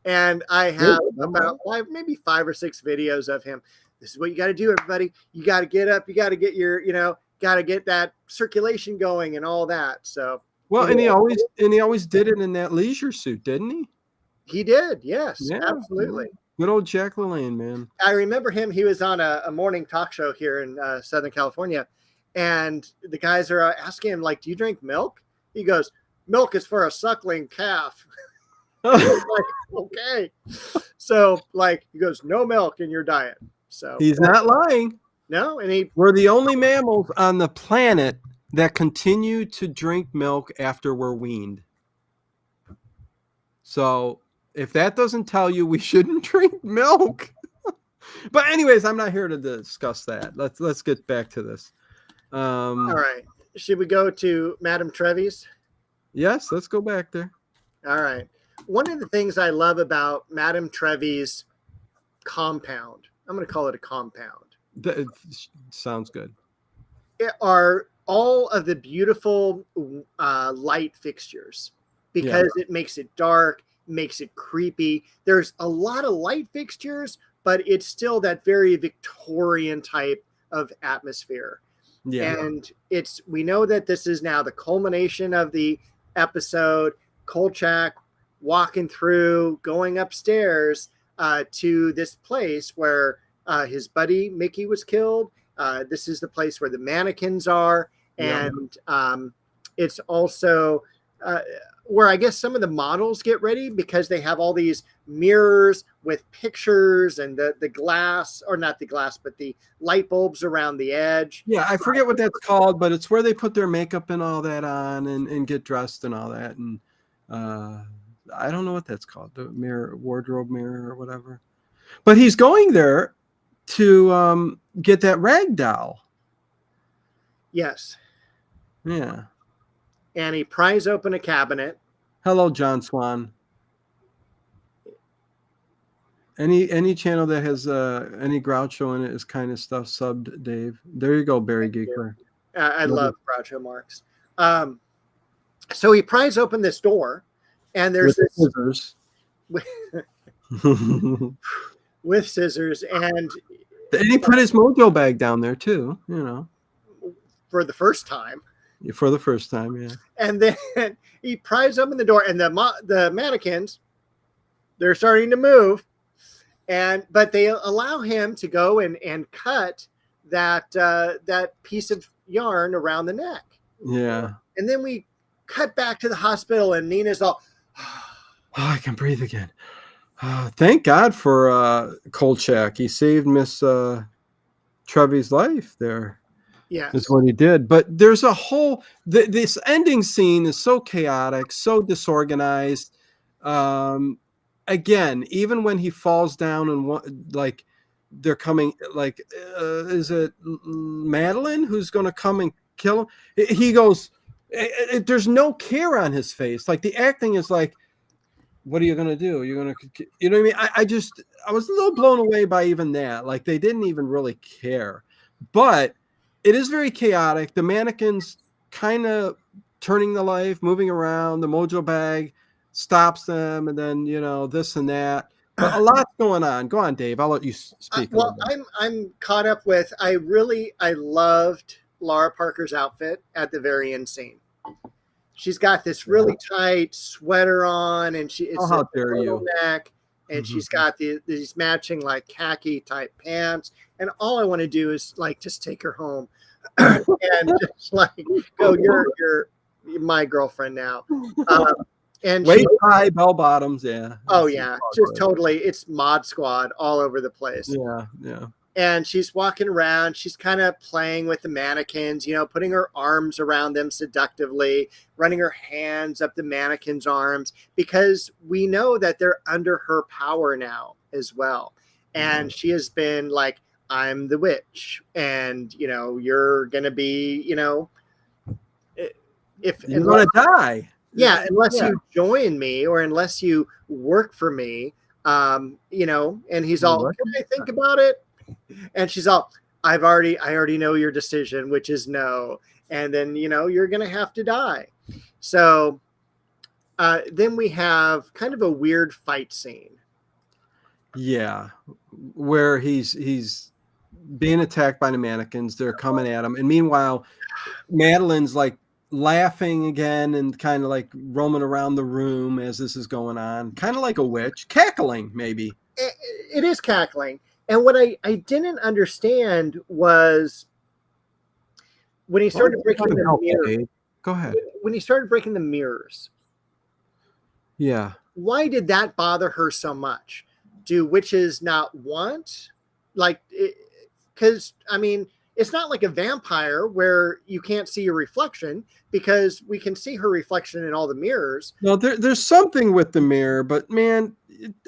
And I have about maybe 5 or 6 videos of him. This is what you got to do, everybody. You got to get up. You got to get your, got to get that circulation going and all that. So well, and he always did it in that leisure suit, didn't he? He did, yes, yeah, absolutely. Good old Jack LaLanne, man. I remember him. He was on a morning talk show here in Southern California, and the guys are asking him, like, "Do you drink milk?" He goes, "Milk is for a suckling calf." Like, okay. So, like, he goes, "No milk in your diet." So he's not lying. No, and we're the only mammals on the planet that continue to drink milk after we're weaned. So if that doesn't tell you we shouldn't drink milk. But anyways, I'm not here to discuss that. Let's get back to this. All right. Should we go to Madame Trevi's? Yes, let's go back there. All right. One of the things I love about Madame Trevi's compound, I'm going to call it a compound. That sounds good. Are all of the beautiful light fixtures, because it makes it dark, makes it creepy. There's a lot of light fixtures, but it's still that very Victorian type of atmosphere. Yeah. And we know that this is now the culmination of the episode. Kolchak walking through, going upstairs to this place where his buddy Mickey was killed. This is the place where the mannequins are. And it's also where I guess some of the models get ready, because they have all these mirrors with pictures and the glass, or not the glass, but the light bulbs around the edge. Yeah, I forget what that's called, but it's where they put their makeup and all that on and get dressed and all that. And I don't know what that's called, the mirror, wardrobe mirror or whatever. But he's going there to get that rag doll. Yes. Yeah. And he pries open a cabinet. Hello, John Swan. Any channel that has any Groucho in it is kind of stuff subbed, Dave. There you go, Barry Geekler. I love Groucho Marx. So he pries open this door, and there's this scissors. With scissors, and he put his Mojo bag down there too, for the first time. For the first time, yeah. And then he pries open the door, and the mannequins, they're starting to move, but they allow him to go and cut that piece of yarn around the neck. Yeah. And then we cut back to the hospital, and Nina's all, oh, I can breathe again. Thank God for Kolchak. He saved Miss Trevi's life there. Yeah, is what he did. But there's a whole this ending scene is so chaotic, so disorganized. Again, even when he falls down and like they're coming, like is it Madeline who's going to come and kill him? He goes, there's no care on his face. Like the acting is like, what are you going to do? You're going to, you know what I mean? I was a little blown away by even that. Like they didn't even really care. But It is very chaotic. The mannequins kind of turning the life, moving around. The Mojo bag stops them, and then this and that. But a lot's going on. Go on, Dave. I'll let you speak a little bit. I'm caught up with. I loved Lara Parker's outfit at the very end scene. She's got this really tight sweater on, and it's how dare you? Neck, and she's got these matching like khaki type pants. And all I want to do is like just take her home and just like go, you're my girlfriend now. And waist high, bell bottoms, yeah. Oh yeah, just totally. It's Mod Squad all over the place. Yeah. And she's walking around. She's kind of playing with the mannequins, putting her arms around them seductively, running her hands up the mannequins' arms, because we know that they're under her power now as well. And she has been like, I'm the witch, and you're gonna be, if you're gonna die. Yeah, unless you join me or unless you work for me, and he's all, can I think about it? And she's all, I already know your decision, which is no. And then, you're going to have to die. So then we have kind of a weird fight scene. Yeah, where he's being attacked by the mannequins. They're coming at him. And meanwhile, Madeline's like laughing again and kind of like roaming around the room as this is going on. Kind of like a witch. Cackling, maybe. It is cackling. And what I didn't understand was when he started breaking the mirrors. Go ahead. When he started breaking the mirrors. Yeah. Why did that bother her so much? Do witches not want? Because, it's not like a vampire where you can't see your reflection, because we can see her reflection in all the mirrors. No, there's something with the mirror, but man,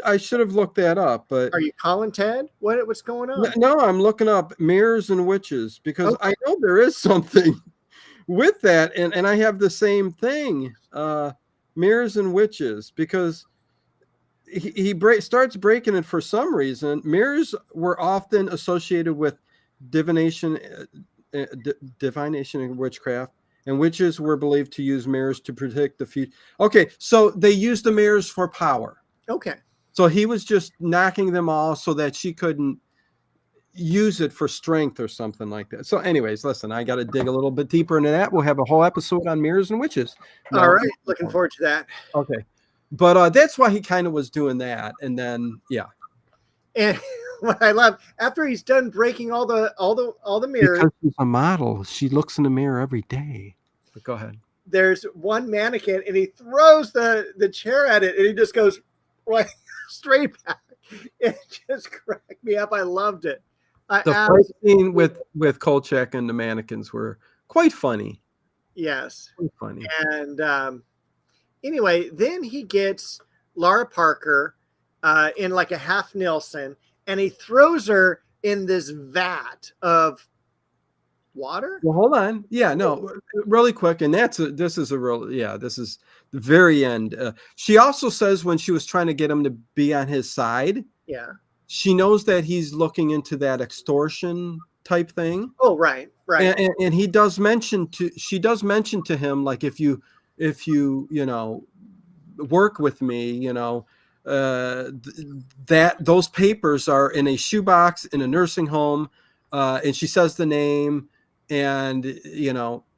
I should have looked that up. But are you calling Ted? What's going on? No, I'm looking up mirrors and witches, because I know there is something with that, and I have the same thing. Mirrors and witches, because he starts breaking it for some reason. Mirrors were often associated with divination and witchcraft, and witches were believed to use mirrors to predict the future. Okay, so they used the mirrors for power. Okay. So he was just knocking them all so that she couldn't use it for strength or something like that. So anyways, listen, I got to dig a little bit deeper into that. We'll have a whole episode on mirrors and witches. All right. Looking forward to that. Okay. But that's why he kind of was doing that. And then, yeah. And what I love, after he's done breaking all the mirrors. Because she's a model. She looks in the mirror every day. But go ahead. There's one mannequin, and he throws the chair at it, and he just goes right straight back. It just cracked me up. I loved it. The fight scene with Kolchak and the mannequins were quite funny. Yes. Quite funny. And anyway, then he gets Lara Parker in like a half Nielsen, and he throws her in this vat of water. Well, hold on. Yeah, no, really quick. And this is the very end. She also says when she was trying to get him to be on his side. Yeah. She knows that he's looking into that extortion type thing. Oh, right. And she does mention to him, like, if you work with me, that those papers are in a shoebox in a nursing home, and she says the name, and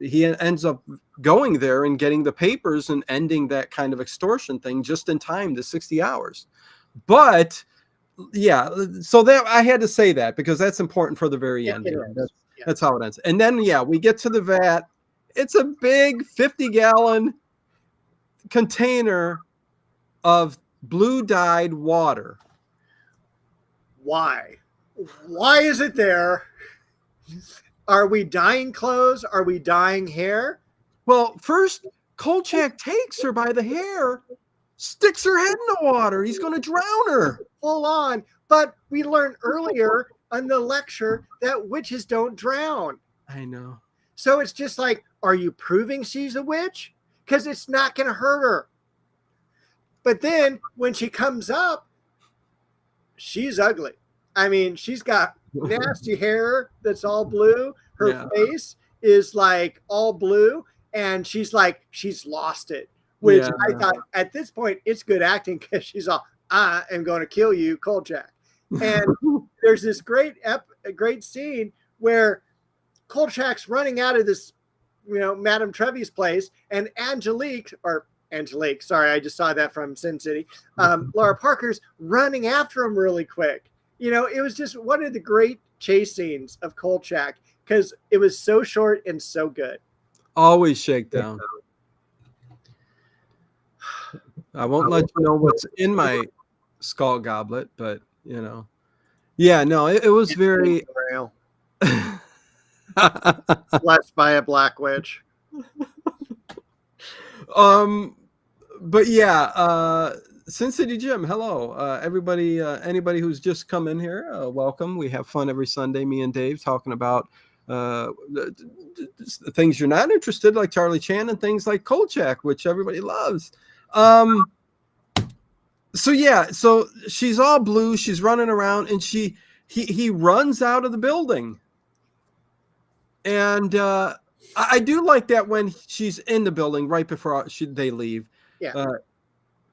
he ends up going there and getting the papers and ending that kind of extortion thing just in time, the 60 hours. But yeah, so that I had to say that because that's important for the very end. That's how it ends. And then we get to the vat. It's a big 50-gallon container of blue dyed water. Why is it there? Are we dyeing clothes? Are we dyeing hair? Well, first Kolchak takes her by the hair, sticks her head in the water. He's going to drown her. Full on. But we learned earlier in the lecture that witches don't drown. I know. So it's just like, are you proving she's a witch? Because it's not going to hurt her. But then when she comes up, she's ugly. I mean, she's got nasty hair that's all blue. Her face is like all blue, and she's like, she's lost it. Which I thought at this point it's good acting because she's all, I am going to kill you, Kolchak. And there's this great scene where Kolchak's running out of this, Madame Trevi's place, and Angelique, sorry, I just saw that from Sin City. Lara Parker's running after him really quick. It was just one of the great chase scenes of Kolchak because it was so short and so good. Always shakedown. I won't let you know what's in my skull goblet, but yeah, no, it was very blessed by a black witch. But yeah, Sin City Jim, hello, everybody, anybody who's just come in here, welcome. We have fun every Sunday, me and Dave, talking about the things you're not interested, like Charlie Chan, and things like Kolchak, which everybody loves. So yeah, so she's all blue, she's running around, and he runs out of the building. And I do like that when she's in the building right before they leave. Yeah.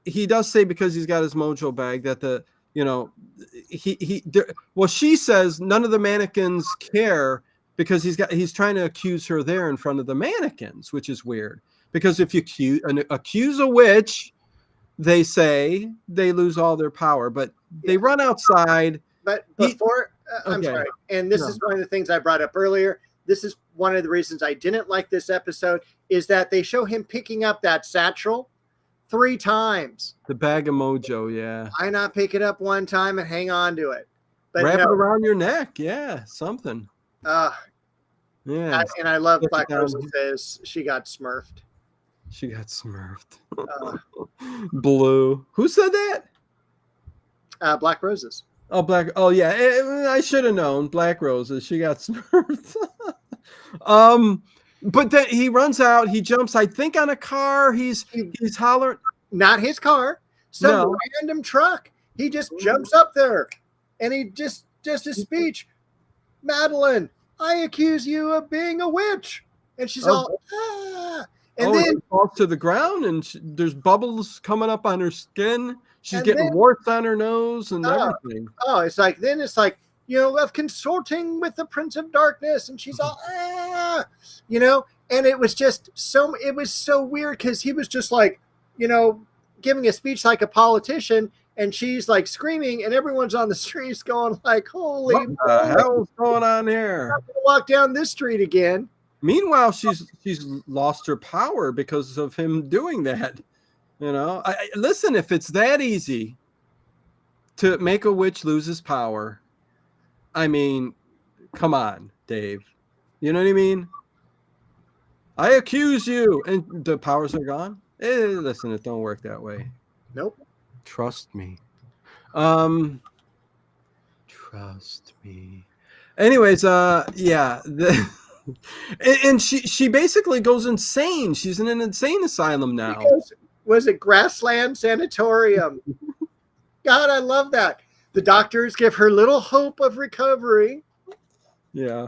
He does say, because he's got his Mojo bag, that she says none of the mannequins care because he's trying to accuse her there in front of the mannequins, which is weird. Because if you accuse a witch, they say they lose all their power, but they run outside. But before, I'm sorry, and this is one of the things I brought up earlier. This is one of the reasons I didn't like this episode, is that they show him picking up that satchel 3 times. The bag of Mojo, yeah. Why not pick it up one time and hang on to it? But wrap it around your neck, yeah, something. Yeah. And I love Black Rose says she got smurfed. She got smurfed. Blue. Who said that? Black Roses. Oh, Oh, yeah. I should have known. Black Roses. She got smurfed. But then he runs out. He jumps, I think, on a car. He's hollering. Not his car. Some random truck. He just jumps up there, and he just a speech. Madeline, I accuse you of being a witch, and she's all. And then she falls to the ground, and there's bubbles coming up on her skin. She's getting warts on her nose and everything. It's like, of consorting with the Prince of Darkness, and she's all, and it was just so weird because he was just like, giving a speech like a politician, and she's like screaming, and everyone's on the streets going like, holy, what the hell's going on here? I'm gonna walk down this street again. Meanwhile, she's lost her power because of him doing that. Listen, if it's that easy to make a witch lose his power, I mean, come on, Dave. You know what I mean? I accuse you, and the powers are gone. Listen, it don't work that way. Nope. Trust me. Trust me. Anyways, yeah. And she basically goes insane. She's in an insane asylum now. Was it Grassland Sanatorium? God, I love that. The doctors give her little hope of recovery. Yeah.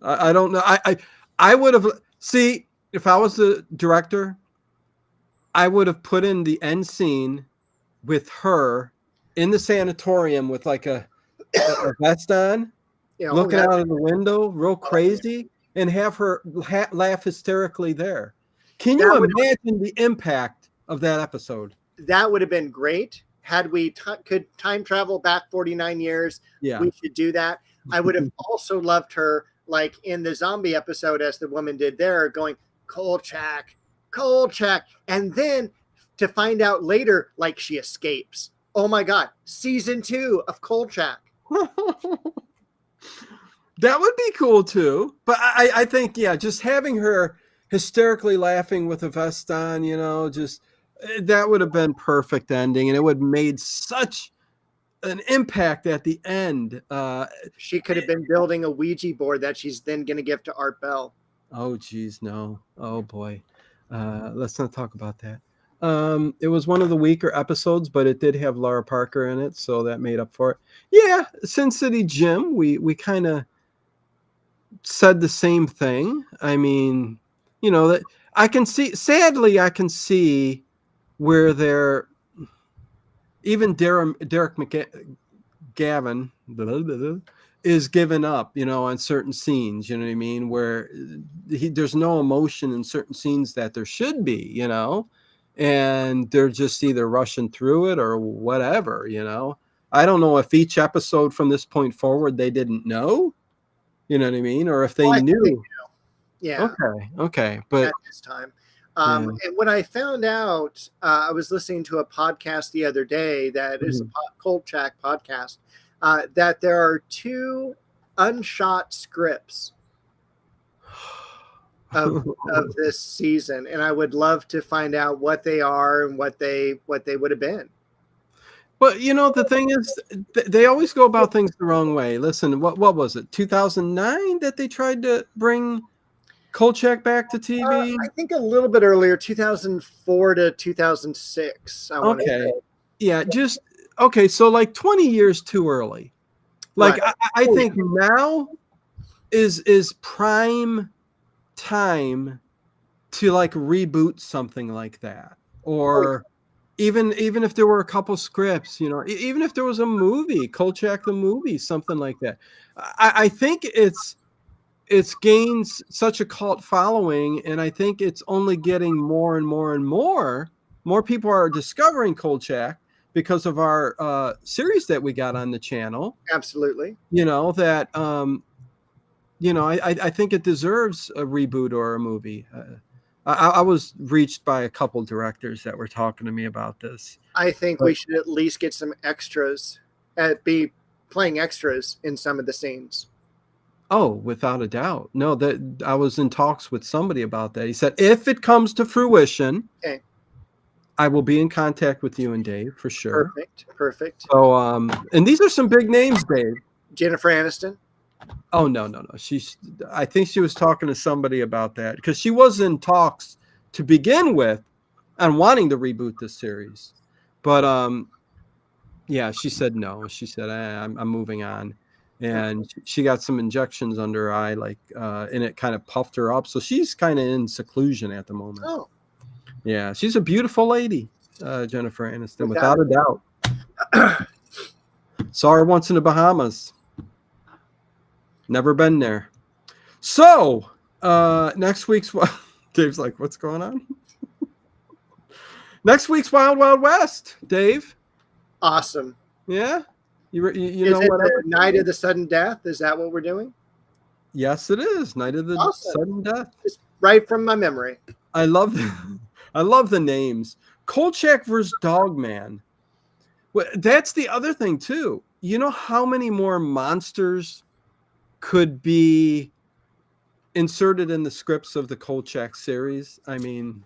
I don't know. I would have, if I was the director, I would have put in the end scene with her in the sanatorium with like a vest on, looking out of the window, real crazy, and have her laugh hysterically there. Can you imagine the impact of that episode? That would have been great. Had we could time travel back 49 years, we should do that. I would have also loved her, like in the zombie episode, as the woman did there, going, Kolchak, Kolchak. And then to find out later, like she escapes. Oh my God. Season 2 of Kolchak. That would be cool too. But I think, just having her hysterically laughing with a vest on, that would have been perfect ending, and it would have made such an impact at the end. She could have been building a Ouija board that she's then going to give to Art Bell. Oh, geez, no. Oh, boy. Let's not talk about that. It was one of the weaker episodes, but it did have Lara Parker in it, so that made up for it. Yeah, Sin City Jim, we kind of said the same thing. I mean, that I can see. Sadly, I can see where they're even Derek McGavin is given up, on certain scenes. You know what I mean? Where there's no emotion in certain scenes that there should be. And they're just either rushing through it or whatever. I don't know if each episode from this point forward they didn't know. You know what I mean? Or if they knew. Yeah. Okay. But at this time. And when I found out, I was listening to a podcast the other day that is a Kolchak podcast, that there are 2 unshot scripts of this season, and I would love to find out what they are and what they would have been. But the thing is, they always go about things the wrong way. Listen, what was it? 2009 that they tried to bring Kolchak back to TV? I think a little bit earlier, 2004 to 2006. Okay. Yeah, okay, so like 20 years too early. Like right. I think now is prime time to like reboot something like that. Or even if there were a couple scripts, even if there was a movie, Kolchak the movie, something like that. I think it's gained such a cult following, and I think it's only getting more and more and more. More people are discovering Kolchak because of our series that we got on the channel. Absolutely. That I think it deserves a reboot or a movie. I was reached by a couple directors that were talking to me about this. I think we should at least get some extras, be playing extras in some of the scenes. Oh, without a doubt. No, that I was in talks with somebody about that. He said, if it comes to fruition, I will be in contact with you and Dave for sure. Perfect. So, and these are some big names, Dave. Jennifer Aniston. Oh, no. I think she was talking to somebody about that because she was in talks to begin with on wanting to reboot this series. But, yeah, she said no. She said, I'm moving on. And she got some injections under her eye, and it kind of puffed her up. So she's kind of in seclusion at the moment. Oh. Yeah, she's a beautiful lady, Jennifer Aniston, without a doubt. Saw her once in the Bahamas. Never been there. So, next week's... Dave's like, what's going on? Next week's Wild Wild West, Dave. Awesome. Yeah? You is know it what? The Night of the Sudden Death? Is that what we're doing? Yes, it is. Night of the Sudden Death. Just right from my memory. I love the names. Kolchak versus Dogman. Well, that's the other thing too. You know how many more monsters could be inserted in the scripts of the Kolchak series? I mean,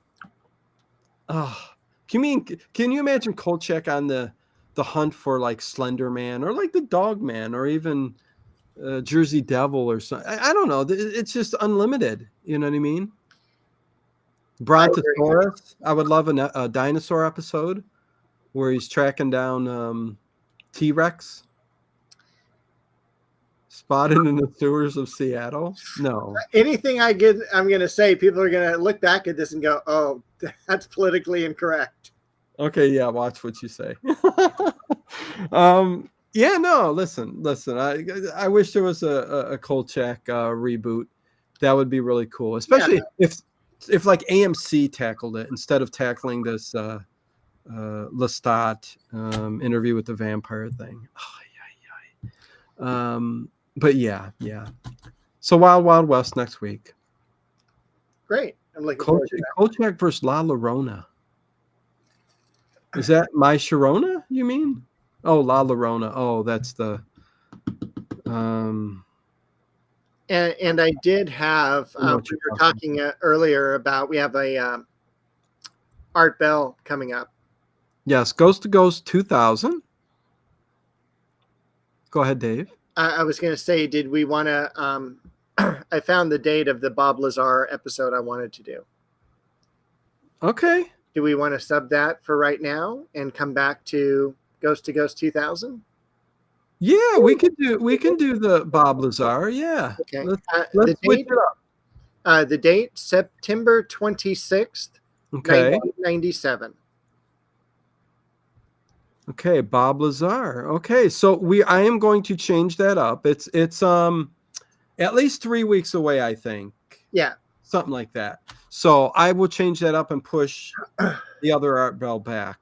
can you imagine Kolchak on the hunt for like Slender Man or like the Dog Man or even Jersey Devil or something? I don't know. It's just unlimited. You know what I mean? Brontosaurus. I would love a dinosaur episode where he's tracking down T-Rex spotted in the sewers of Seattle. No. Anything I'm going to say, people are going to look back at this and go, oh, that's politically incorrect. Okay, yeah, watch what you say. Yeah, no, listen. I wish there was a Kolchak reboot. That would be really cool, especially if like AMC tackled it instead of tackling this Lestat interview with the vampire thing. But yeah. So Wild Wild West next week. Great. I'm looking forward to that. Kolchak versus La Llorona. Is that My Sharona, you mean? Oh, La Llorona. Oh, that's the And I did have we were talking earlier about we have a Art Bell coming up. Yes, Ghost to Ghost 2000. Go ahead, Dave. I was going to say, did we want to I found the date of the Bob Lazar episode I wanted to do. Okay. Do we want to sub that for right now and come back to Ghost 2000? Yeah, we can do the Bob Lazar. Yeah. Okay. Let's switch it up. The date, September 26th, Okay. 1997. Okay, Bob Lazar. Okay, so I am going to change that up. It's at least 3 weeks away, I think. Yeah. Something like that. So I will change that up and push the other Art Bell back.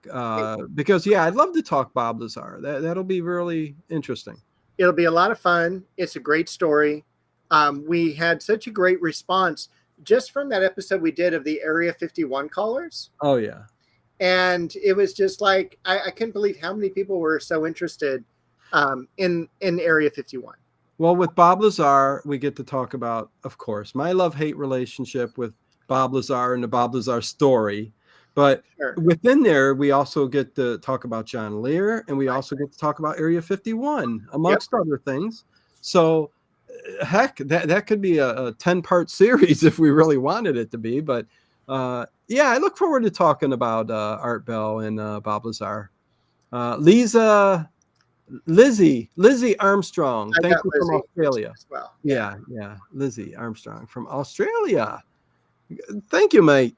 Because I'd love to talk Bob Lazar. That'll be really interesting. It'll be a lot of fun. It's a great story. We had such a great response just from that episode we did of the Area 51 callers. Oh yeah. And it was just like I couldn't believe how many people were so interested in Area 51. Well, with Bob Lazar, we get to talk about, of course, my love-hate relationship with Bob Lazar and the Bob Lazar story. But within there, we also get to talk about John Lear, and we also get to talk about Area 51, amongst other things. So, heck, that could be a 10-part series if we really wanted it to be. But, I look forward to talking about Art Bell and Bob Lazar. Lizzie Armstrong. Thank you from Australia. As well. Yeah. Lizzie Armstrong from Australia. Thank you, mate.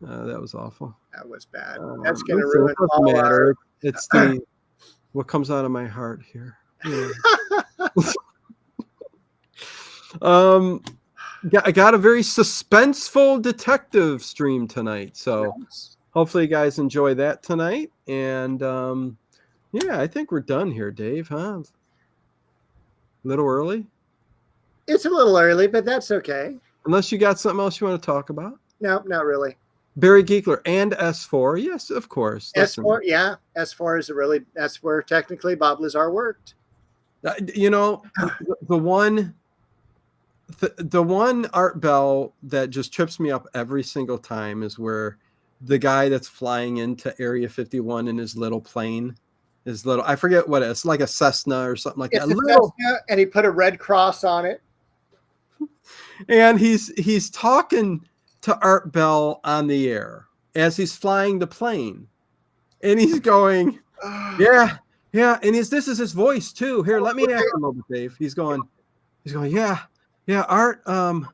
That was awful. That was bad. That's going to ruin all our... It's what comes out of my heart here. Yeah. I got a very suspenseful detective stream tonight. So hopefully you guys enjoy that tonight. And I think we're done here, Dave, huh? A little early? It's a little early, but that's okay. Unless you got something else you want to talk about? No, not really. Barry Geekler and S4. Yes, of course. S4, yeah. S4 is that's where technically Bob Lazar worked. The one Art Bell that just trips me up every single time is where the guy that's flying into Area 51 in his little plane, I forget what it's like, a Cessna or something like that. Cessna, and he put a red cross on it. And he's talking to Art Bell on the air as he's flying the plane, and he's going, yeah. And this is his voice too. Here, let me ask him a little bit, Dave. He's going, yeah, Art. I'm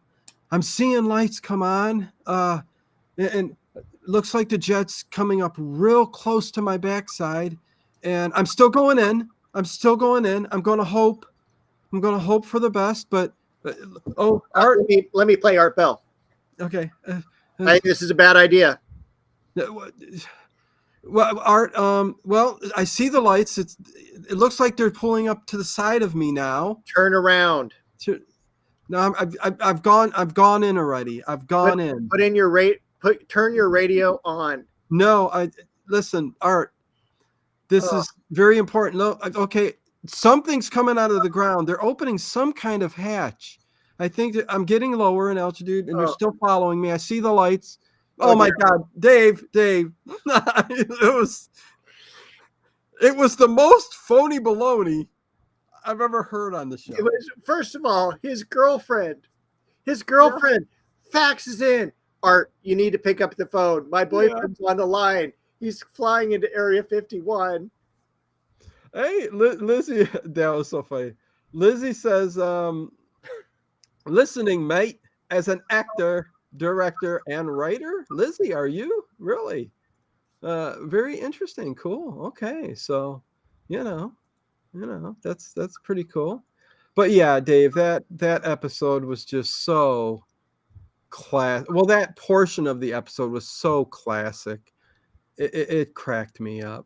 seeing lights come on, and looks like the jet's coming up real close to my backside, and I'm still going in. I'm going to hope for the best, but Art. Let me play Art Bell. Okay. I think this is a bad idea. Well, Art, I see the lights. It looks like they're pulling up to the side of me now. Turn around. No, I've gone in already. I've gone in. Turn your radio on. No, listen, Art. This is very important. No, okay. Something's coming out of the ground. They're opening some kind of hatch. I think that I'm getting lower in altitude, and they're still following me. I see the lights. Oh my God, Dave! it was the most phony baloney I've ever heard on the show. It was, first of all, his girlfriend faxes in. Art, you need to pick up the phone. My boyfriend's on the line. He's flying into Area 51. Hey, Lizzie, that was so funny. Lizzie says, listening, mate, as an actor, director, and writer. Lizzie, are you? Really? Very interesting. Cool. Okay. So, that's pretty cool. But yeah, Dave, that episode was just so that portion of the episode was so classic. It cracked me up.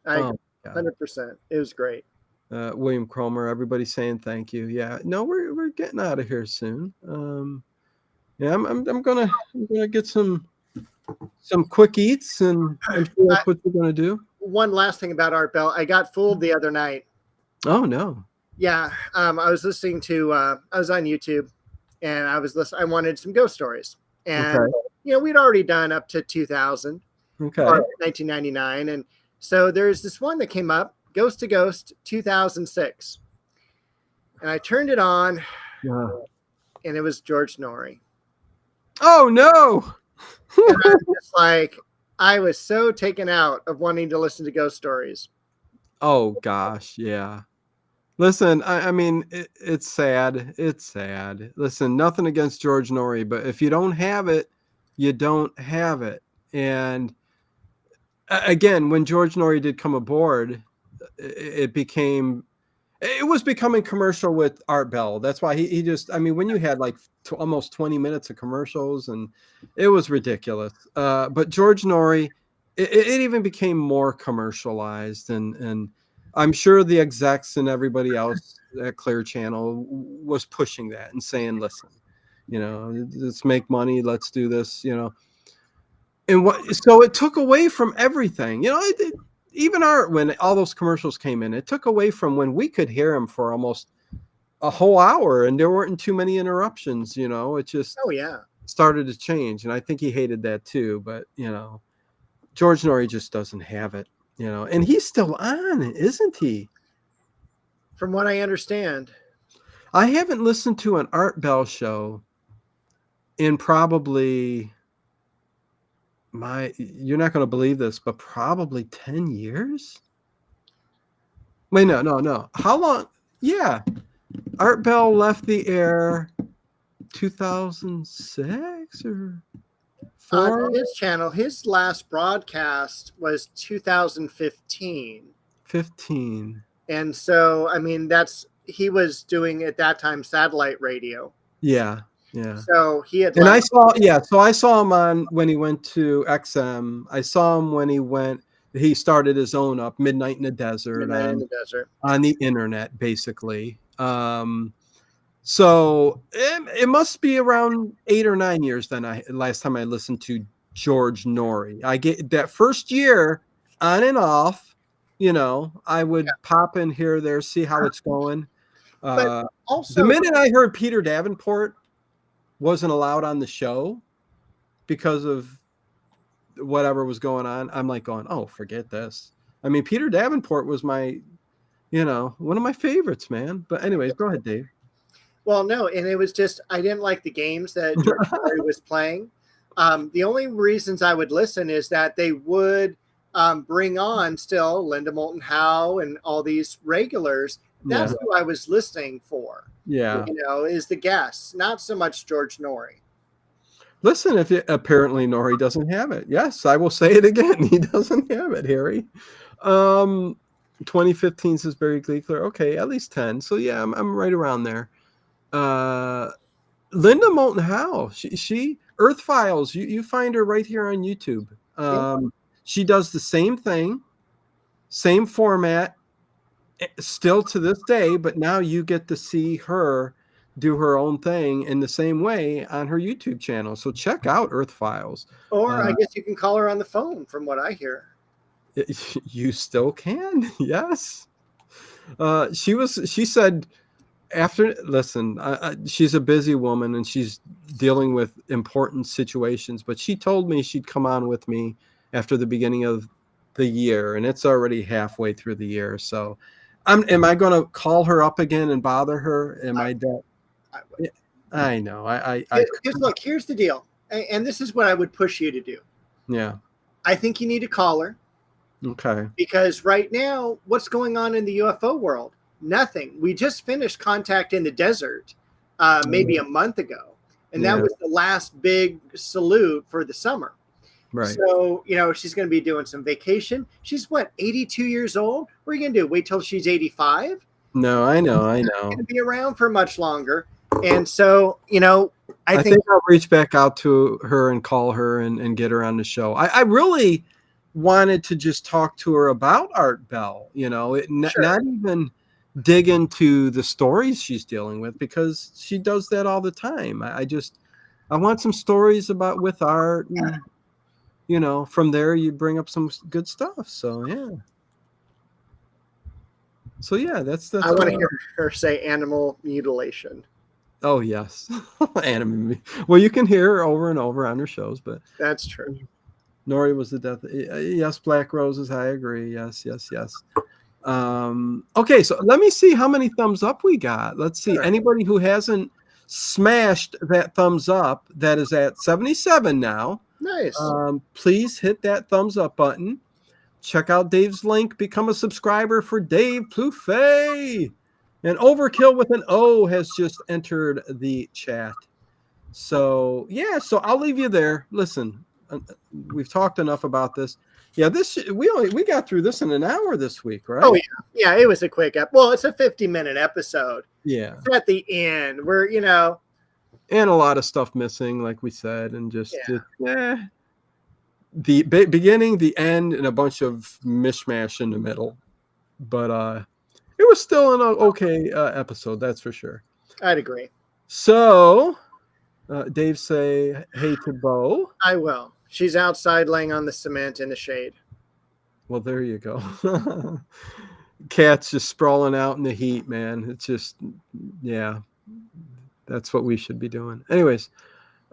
100%. It was great. William Cromer, everybody saying thank you. Yeah, no, we're getting out of here soon. I'm gonna get some quick eats, and I'm sure that's what you're gonna do. One last thing about Art Bell, I got fooled the other night. Oh no. Yeah, I was listening to. I was on YouTube, and I wanted some ghost stories, and we'd already done up to 2000, 1999, and so there's this one that came up. Ghost to Ghost 2006. And I turned it on, and it was George Norrie. Oh, no. And I'm just like, I was so taken out of wanting to listen to ghost stories. Oh, gosh, yeah. Listen, I mean, it's sad. It's sad. Listen, nothing against George Norrie, but if you don't have it, you don't have it. And again, when George Norrie did come aboard, it was becoming commercial with Art Bell. That's why he just, I mean, when you had like almost 20 minutes of commercials, and it was ridiculous. But George Norrie, it even became more commercialized, and I'm sure the execs and everybody else at Clear Channel was pushing that and saying, listen, let's make money. Let's do this, and so it took away from everything, even when all those commercials came in, it took away from when we could hear him for almost a whole hour and there weren't too many interruptions. It just started to change. And I think he hated that too. But, George Norrie just doesn't have it, and he's still on, isn't he? From what I understand. I haven't listened to an Art Bell show in probably you're not going to believe this, but probably 10 years. Wait, no. How long? Yeah. Art Bell left the air 2006 or 4? On his channel, his last broadcast was 2015. 15. And so, I mean, he was doing at that time satellite radio. Yeah. So he had, and I saw him on when he went to XM. I saw him when he started his own up, Midnight in the Desert, on the internet, basically. So it must be around 8 or 9 years then. Last time I listened to George Norrie. I get that first year on and off. I would pop in here or there, see how it's going. But also, the minute I heard Peter Davenport wasn't allowed on the show because of whatever was going on, I'm like going, oh, forget this. I mean, Peter Davenport was my, one of my favorites, man. But anyways, go ahead, Dave. Well, no, and it was just, I didn't like the games that George Norrie was playing. The only reasons I would listen is that they would bring on still Linda Moulton Howe and all these regulars. That's who I was listening for. Yeah. Is the guests, not so much George Norrie. Listen, apparently Norrie doesn't have it. Yes, I will say it again. He doesn't have it, Harry. 2015 says Barry Gleekler. Okay, at least 10. So yeah, I'm right around there. Linda Moulton Howe. She Earth Files. You find her right here on YouTube. She does the same thing, same format, still to this day, but now you get to see her do her own thing in the same way on her YouTube channel. So check out Earth Files. Or I guess you can call her on the phone, from what I hear. You still can. Yes. She said she's a busy woman and she's dealing with important situations, but she told me she'd come on with me after the beginning of the year, and it's already halfway through the year. So am I going to call her up again and bother her? I know. Look, here's the deal. And this is what I would push you to do. Yeah. I think you need to call her. Okay. Because right now, what's going on in the UFO world? Nothing. We just finished Contact in the Desert maybe a month ago. And that was the last big salute for the summer. Right. So, she's going to be doing some vacation. She's 82 years old? What are you going to do? Wait till she's 85? No, I know. She's going to be around for much longer. And so, I think I'll reach back out to her and call her and get her on the show. I really wanted to just talk to her about Art Bell, not even dig into the stories she's dealing with, because she does that all the time. I want some stories with Art. And, from there you bring up some good stuff. So, yeah. So, yeah, that's I want to hear her say animal mutilation. Oh, yes. Anime. Well, you can hear her over and over on her shows, but that's true. Norrie was the death. Yes, Black Roses. I agree. Yes. Okay, so let me see how many thumbs up we got. Let's see. Sure. Anybody who hasn't smashed that thumbs up, that is at 77 now. Nice. Please hit that thumbs up button. Check out Dave's link. Become a subscriber for Dave Plouffe. And Overkill with an O has just entered the chat. So yeah, so I'll leave you there. Listen, we've talked enough about this. Yeah, we got through this in an hour this week, right? Oh yeah, it was a quick well, it's a 50-minute episode. Yeah, it's at the end where and a lot of stuff missing, like we said, and just the beginning, the end, and a bunch of mishmash in the middle. But it was still an okay episode, that's for sure. I'd agree. So, Dave, say hey to Bo. I will. She's outside laying on the cement in the shade. Well, there you go. Cat's just sprawling out in the heat, man. It's just, yeah, that's what we should be doing. Anyways,